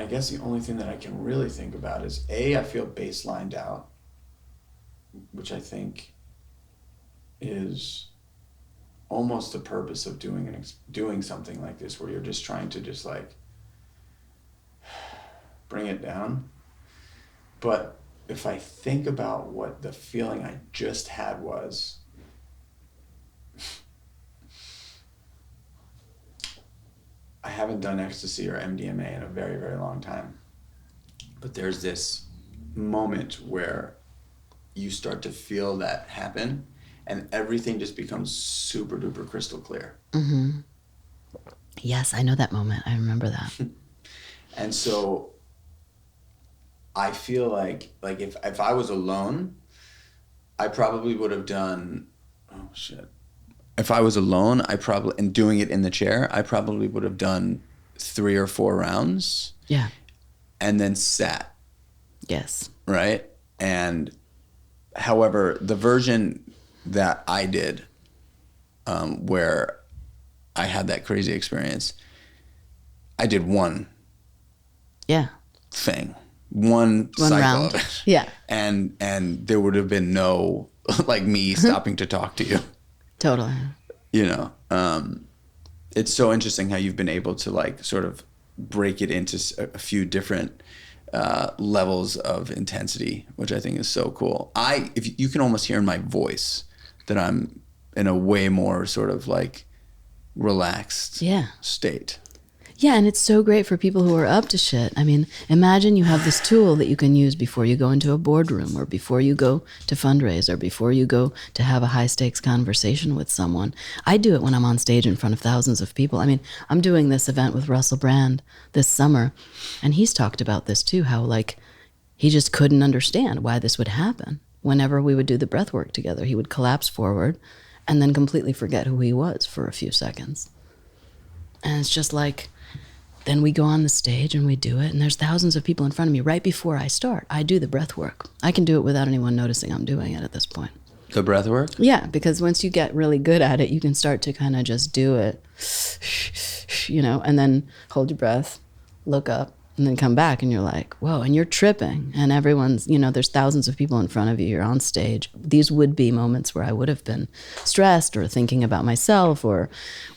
guess the only thing that I can really think about is I feel baselined out, which I think is almost the purpose of doing something like this, where you're just trying to just like bring it down. But if I think about what the feeling I just had was, I haven't done ecstasy or MDMA in a very, very long time. But there's this moment where you start to feel that happen and everything just becomes super duper crystal clear. Mm-hmm. Yes, I know that moment. I remember that. And so I feel like if I was alone, I probably would have done, oh shit. If I was alone, and doing it in the chair, I probably would have done 3 or 4 rounds. Yeah. And then sat. Yes. Right? And however, the version that I did, where I had that crazy experience, I did one thing. One cycle round. of it. Yeah. And there would have been no like me stopping to talk to you. Totally. You know, it's so interesting how you've been able to like sort of break it into a few different levels of intensity, which I think is so cool. If you can almost hear in my voice that I'm in a way more sort of like relaxed state. Yeah, and it's so great for people who are up to shit. I mean, imagine you have this tool that you can use before you go into a boardroom or before you go to fundraise or before you go to have a high stakes conversation with someone. I do it when I'm on stage in front of thousands of people. I mean, I'm doing this event with Russell Brand this summer, and he's talked about this too, how like he just couldn't understand why this would happen. Whenever we would do the breath work together, he would collapse forward and then completely forget who he was for a few seconds. And it's just like, then we go on the stage and we do it, and there's thousands of people in front of me. Right before I start, I do the breath work. I can do it without anyone noticing I'm doing it at this point. The breath work? Yeah, because once you get really good at it, you can start to kind of just do it, and then hold your breath, look up, and then come back, and you're like, whoa, and you're tripping, and everyone's, there's thousands of people in front of you, you're on stage. These would be moments where I would have been stressed or thinking about myself or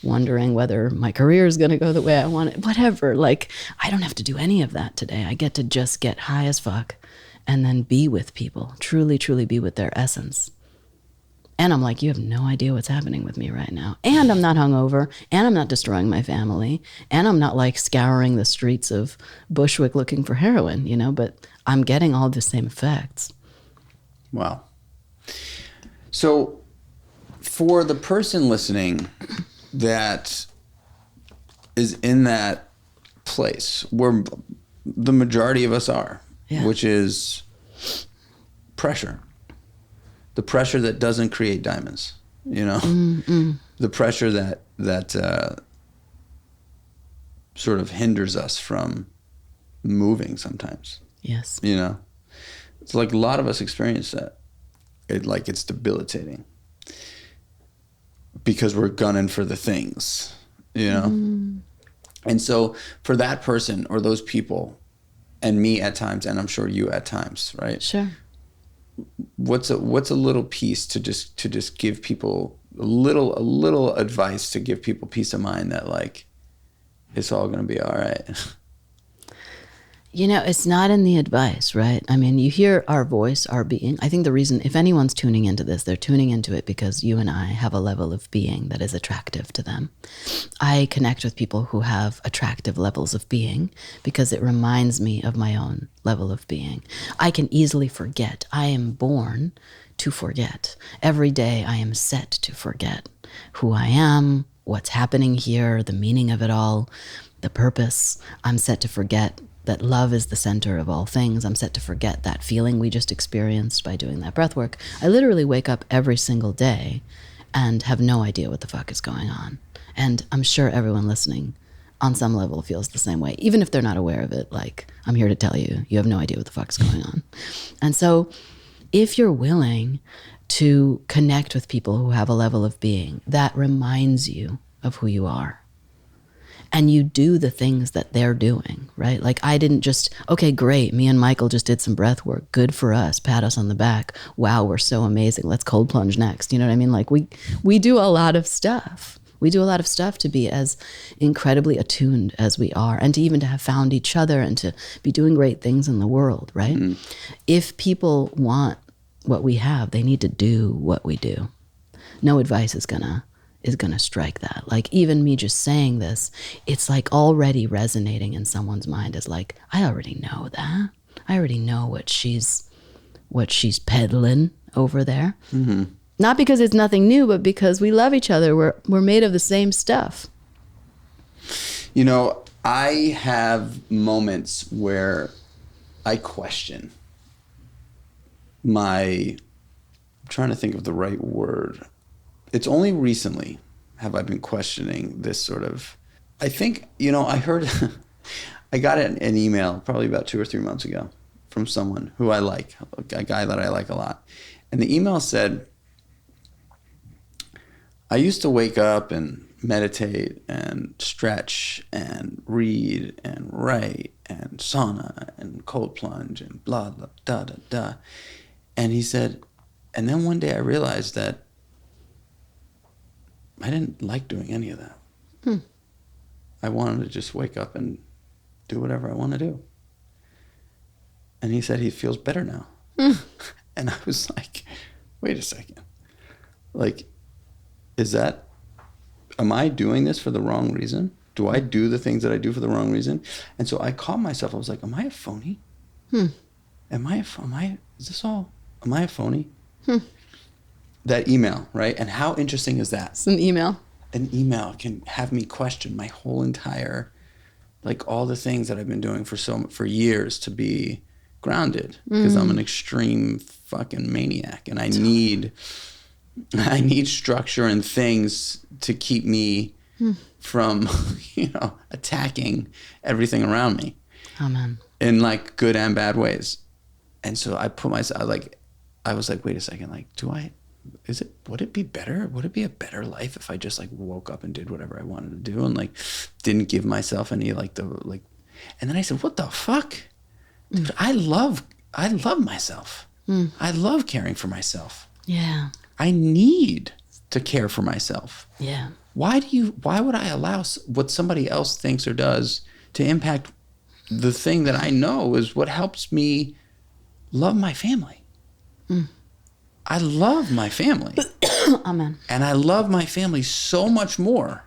wondering whether my career is going to go the way I want it, whatever. Like, I don't have to do any of that today. I get to just get high as fuck and then be with people, truly, truly be with their essence. And I'm like, you have no idea what's happening with me right now. And I'm not hungover, and I'm not destroying my family, and I'm not like scouring the streets of Bushwick looking for heroin, but I'm getting all the same effects. Wow. So for the person listening that is in that place where the majority of us are, which is pressure. The pressure that doesn't create diamonds, the pressure that sort of hinders us from moving sometimes. Yes. It's like a lot of us experience that. It's debilitating because we're gunning for the things, And so for that person or those people, and me at times, and I'm sure you at times, right? Sure. What's a little piece to just give people a little advice to give people peace of mind that like it's all going to be all right? It's not in the advice, right? I mean, you hear our voice, our being. I think the reason, if anyone's tuning into this, they're tuning into it because you and I have a level of being that is attractive to them. I connect with people who have attractive levels of being because it reminds me of my own level of being. I can easily forget. I am born to forget. Every day I am set to forget who I am, what's happening here, the meaning of it all, the purpose. I'm set to forget that love is the center of all things. I'm set to forget that feeling we just experienced by doing that breath work. I literally wake up every single day and have no idea what the fuck is going on. And I'm sure everyone listening on some level feels the same way. Even if they're not aware of it, like, I'm here to tell you, you have no idea what the fuck's going on. And so if you're willing to connect with people who have a level of being that reminds you of who you are, and you do the things that they're doing, right? Like, I didn't just, okay, great, me and Michael just did some breath work. Good for us. Pat us on the back. Wow, we're so amazing. Let's cold plunge next. You know what I mean? Like, we do a lot of stuff. We do a lot of stuff to be as incredibly attuned as we are, and to even to have found each other and to be doing great things in the world, right? Mm-hmm. If people want what we have, they need to do what we do. No advice is gonna strike that. Like, even me just saying this, it's like already resonating in someone's mind as like, I already know that. I already know what she's peddling over there. Mm-hmm. Not because it's nothing new, but because we love each other. We're made of the same stuff. I have moments where I question I'm trying to think of the right word. It's only recently have I been questioning this sort of, I think, I heard, I got an email probably about 2 or 3 months ago from someone who I like, a guy that I like a lot. And the email said, I used to wake up and meditate and stretch and read and write and sauna and cold plunge and blah, blah, da, da, da. And he said, and then one day I realized that I didn't like doing any of that. I wanted to just wake up and do whatever I want to do. And he said he feels better now. And I was like, wait a second. Like, am I doing this for the wrong reason? Do I do the things that I do for the wrong reason? And so I caught myself. I was like, am I a phony? Am I a phony? That email, right? And how interesting is that? It's an email. An email can have me question my whole entire, like, all the things that I've been doing for years to be grounded, because I'm an extreme fucking maniac, and I need structure and things to keep me from, attacking everything around me. Amen. In like good and bad ways. And so I put myself I was like, wait a second, like, would it be better? Would it be a better life if I just like woke up and did whatever I wanted to do and like didn't give myself any and then I said, what the fuck? Dude, I love myself. I love caring for myself. Yeah. I need to care for myself. Yeah. Why would I allow what somebody else thinks or does to impact the thing that I know is what helps me love my family? I love my family. Amen. And I love my family so much more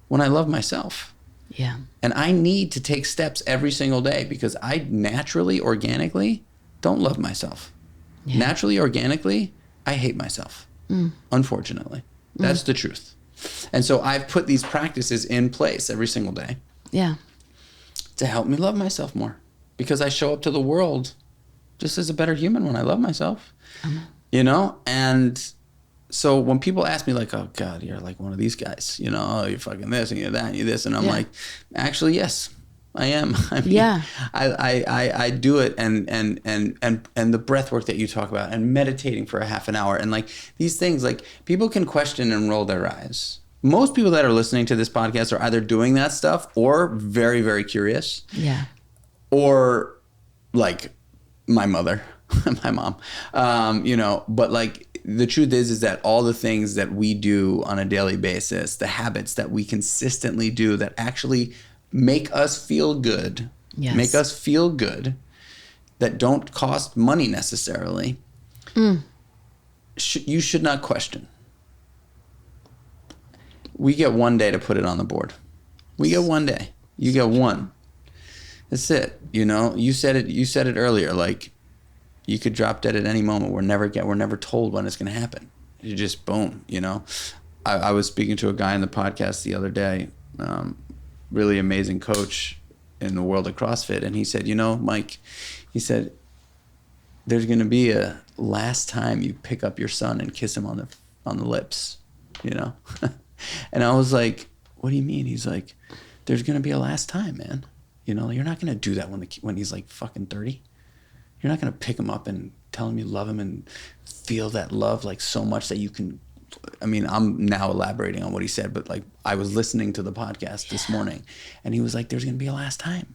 when I love myself. Yeah. And I need to take steps every single day because I naturally, organically don't love myself. Yeah. Naturally, organically, I hate myself. Unfortunately. That's the truth. And so I've put these practices in place every single day. Yeah. To help me love myself more. Because I show up to the world just as a better human when I love myself. And so when people ask me like, oh God, you're like one of these guys, oh, you're fucking this and you're that and you're this. And I'm like, actually, yes, I am. I mean, I do it. And the breath work that you talk about and meditating for a half an hour and like these things, like people can question and roll their eyes. Most people that are listening to this podcast are either doing that stuff or very, very curious. Yeah. Or like my mother, my mom, but like the truth is that all the things that we do on a daily basis, the habits that we consistently do that actually make us feel good, that don't cost money necessarily, you should not question. We get one day to put it on the board. We get one day. You get one. That's it. You said it earlier. Like you could drop dead at any moment. We're never told when it's going to happen. You just boom. I was speaking to a guy in the podcast the other day, really amazing coach in the world of CrossFit, and he said, Mike, he said, there's going to be a last time you pick up your son and kiss him on the lips, and I was like, what do you mean? He's like, there's going to be a last time, man. You're not going to do that when he's like fucking 30. You're not going to pick him up and tell him you love him and feel that love like so much that you can. I mean, I'm now elaborating on what he said, but like I was listening to the podcast this morning and he was like, there's going to be a last time.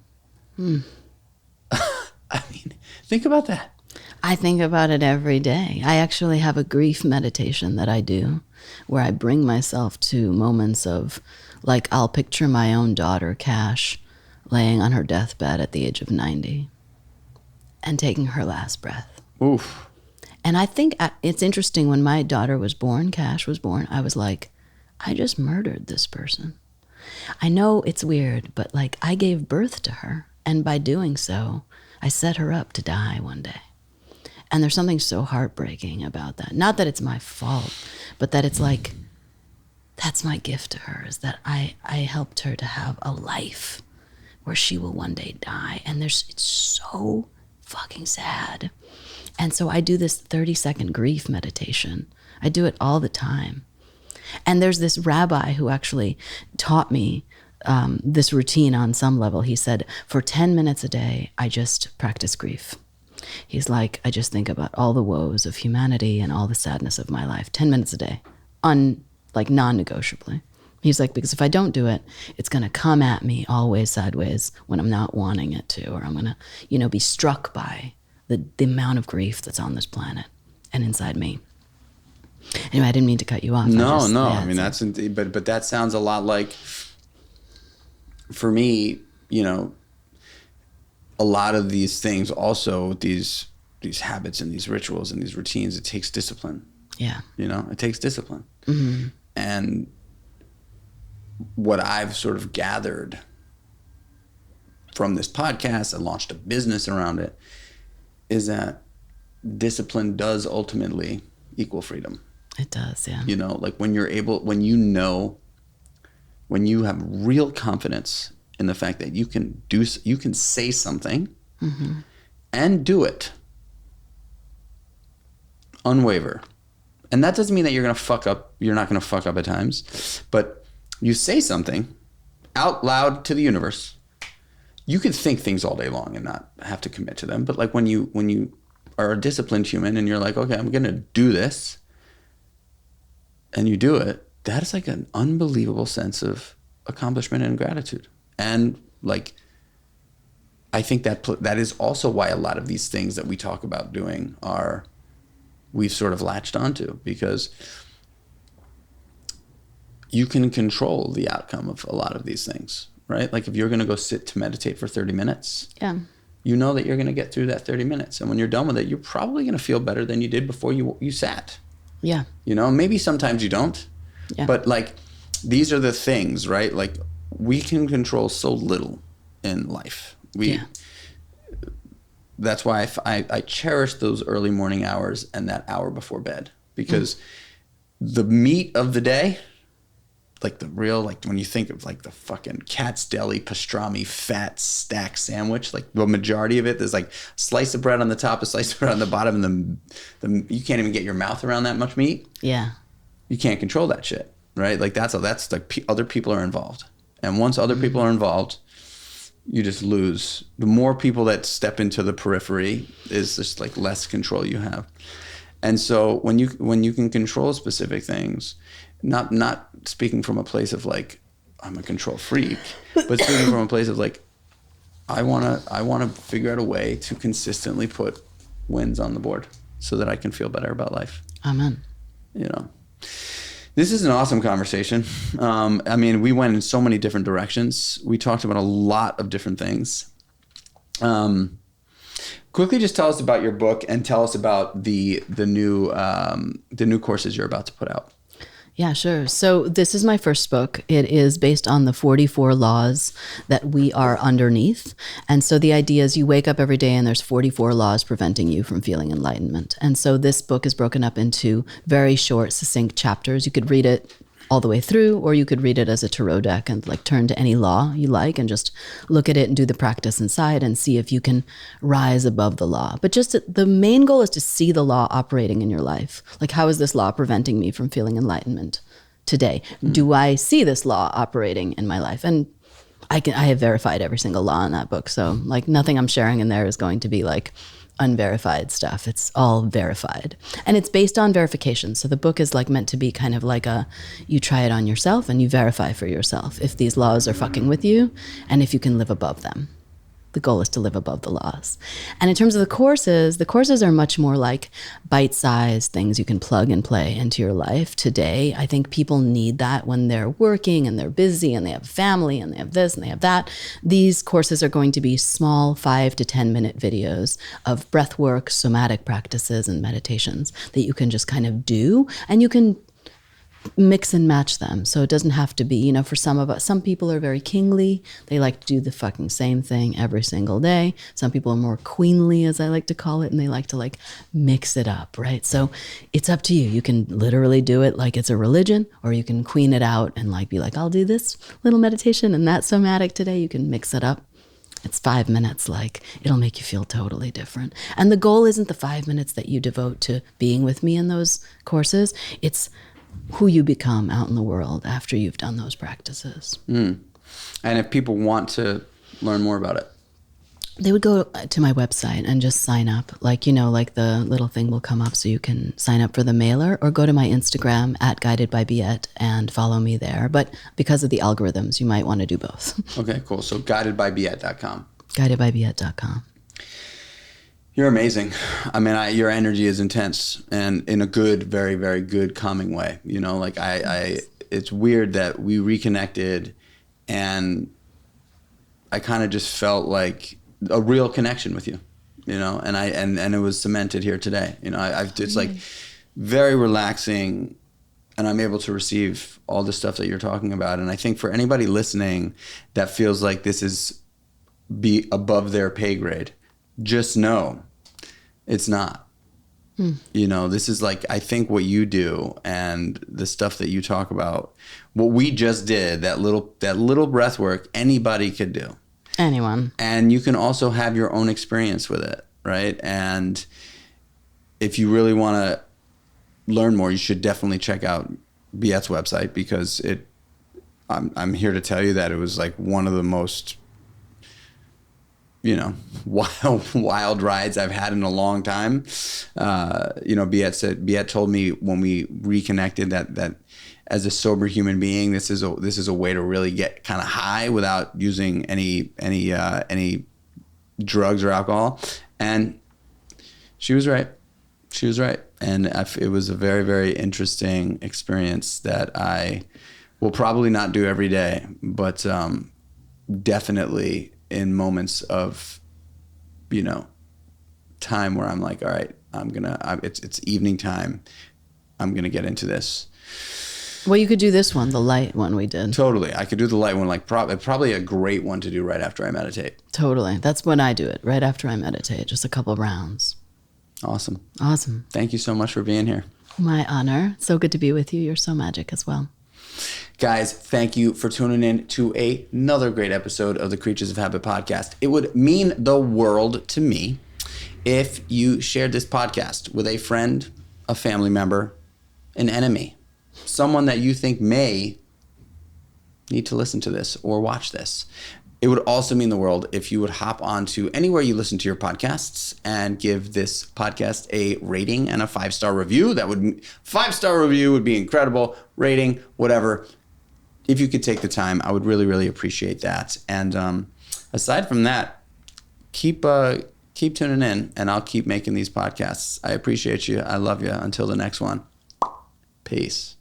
I mean, think about that. I think about it every day. I actually have a grief meditation that I do where I bring myself to moments of, like, I'll picture my own daughter, Cash, laying on her deathbed at the age of 90 and taking her last breath. Oof. And I think it's interesting, when my daughter was born, Cash was born, I was like, I just murdered this person. I know it's weird, but like I gave birth to her. And by doing so, I set her up to die one day. And there's something so heartbreaking about that. Not that it's my fault, but that it's like, that's my gift to her, is that I helped her to have a life where she will one day die. And it's so fucking sad. And so I do this 30-second grief meditation. I do it all the time. And there's this rabbi who actually taught me this routine on some level. He said, for 10 minutes a day, I just practice grief. He's like, I just think about all the woes of humanity and all the sadness of my life, 10 minutes a day, non-negotiably. He's like, because if I don't do it, it's going to come at me always sideways when I'm not wanting it to, or I'm going to, be struck by the amount of grief that's on this planet and inside me. Anyway, I didn't mean to cut you off. No. I mean, but that sounds a lot like, for me, a lot of these things also, these habits and these rituals and these routines, it takes discipline. Yeah. It takes discipline. Mm-hmm. And what I've sort of gathered from this podcast, I launched a business around it, is that discipline does ultimately equal freedom. It does, yeah. Like when you have real confidence in the fact that you can say something mm-hmm. and do it. Unwaver. And that doesn't mean that you're not going to fuck up at times, but you say something out loud to the universe. You can think things all day long and not have to commit to them. But like when you are a disciplined human and you're like, okay, I'm going to do this, and you do it, that is like an unbelievable sense of accomplishment and gratitude. And like, I think that is also why a lot of these things that we talk about doing we've sort of latched onto, because you can control the outcome of a lot of these things, right? Like if you're going to go sit to meditate for 30 minutes, you know that you're going to get through that 30 minutes. And when you're done with it, you're probably going to feel better than you did before you sat. Yeah. You know, maybe sometimes you don't, but like these are the things, right? Like we can control so little in life. That's why I cherish those early morning hours and that hour before bed, because the meat of the day, like the real, like when you think of like the fucking Cat's Deli pastrami fat stack sandwich, like the majority of it, there's like a slice of bread on the top, a slice of bread on the bottom, and you can't even get your mouth around that much meat. Yeah. You can't control that shit, right? Like that's like other people are involved. And once other people are involved, you just lose. The more people that step into the periphery is just like less control you have. And so when you can control specific things, not speaking from a place of like I'm a control freak, but speaking from a place of like I wanna figure out a way to consistently put wins on the board so that I can feel better about life. Amen. You know, this is an awesome conversation. I mean, we went in so many different directions. We talked about a lot of different things. Quickly, just tell us about your book and tell us about the new courses you're about to put out. Yeah, sure. So this is my first book. It is based on the 44 laws that we are underneath. And so the idea is you wake up every day and there's 44 laws preventing you from feeling enlightenment. And so this book is broken up into very short, succinct chapters. You could read it all the way through, or you could read it as a tarot deck and like turn to any law you like and just look at it and do the practice inside and see if you can rise above the law. But just the main goal is to see the law operating in your life. Like, how is this law preventing me from feeling enlightenment today? Do I see this law operating in my life? And I have verified every single law in that book. So like nothing I'm sharing in there is going to be like unverified stuff. It's all verified. And it's based on verification. So the book is like meant to be kind of like you try it on yourself and you verify for yourself if these laws are fucking with you and if you can live above them. The goal is to live above the laws. And in terms of the courses are much more like bite-sized things you can plug and play into your life today. I think people need that when they're working and they're busy and they have family and they have this and they have that. These courses are going to be small 5 to 10 minute videos of breath work, somatic practices, and meditations that you can just kind of do, and you can mix and match them. So it doesn't have to be, you know, for some of us, some people are very kingly. They like to do the fucking same thing every single day. Some people are more queenly, as I like to call it, and they like to like mix it up, right? So it's up to you. You can literally do it like it's a religion, or you can queen it out and like be like, I'll do this little meditation and that somatic today. You can mix it up. It's 5 minutes, like it'll make you feel totally different. And the goal isn't the 5 minutes that you devote to being with me in those courses. It's who you become out in the world after you've done those practices. And if people want to learn more about it, they would go to my website and just sign up. Like, you know, like the little thing will come up so you can sign up for the mailer, or go to my Instagram @guidedbybiet and follow me there. But because of the algorithms, you might want to do both. Okay, cool. So guidedbybiet.com. Guidedbybiet.com. You're amazing. I mean, your energy is intense and in a good, very, very good, calming way. You know, like it's weird that we reconnected and I kind of just felt like a real connection with you, you know, and it was cemented here today. You know, it's like very relaxing, and I'm able to receive all the stuff that you're talking about. And I think for anybody listening that feels like this is be above their pay grade, just know it's not. You know, this is like, I think what you do and the stuff that you talk about, what we just did, that little breath work, anybody could do. Anyone. And you can also have your own experience with it, right? And if you really want to learn more, you should definitely check out Biet's website, because I'm here to tell you that it was like one of the most, wild rides I've had in a long time. Biet told me when we reconnected that as a sober human being, this is a way to really get kind of high without using any drugs or alcohol. And she was right. And it was a very, very interesting experience that I will probably not do every day, but definitely in moments of, time where I'm like, all right, it's evening time. I'm going to get into this. Well, you could do this one, the light one we did. Totally. I could do the light one, like probably a great one to do right after I meditate. Totally. That's when I do it, right after I meditate, just a couple of rounds. Awesome. Thank you so much for being here. My honor. So good to be with you. You're so magic as well. Guys, thank you for tuning in to another great episode of the Creatures of Habit podcast. It would mean the world to me if you shared this podcast with a friend, a family member, an enemy, someone that you think may need to listen to this or watch this. It would also mean the world if you would hop onto anywhere you listen to your podcasts and give this podcast a rating and a 5-star review. 5-star review would be incredible. Rating, whatever. If you could take the time, I would really, really appreciate that. And aside from that, keep tuning in, and I'll keep making these podcasts. I appreciate you. I love you. Until the next one. Peace.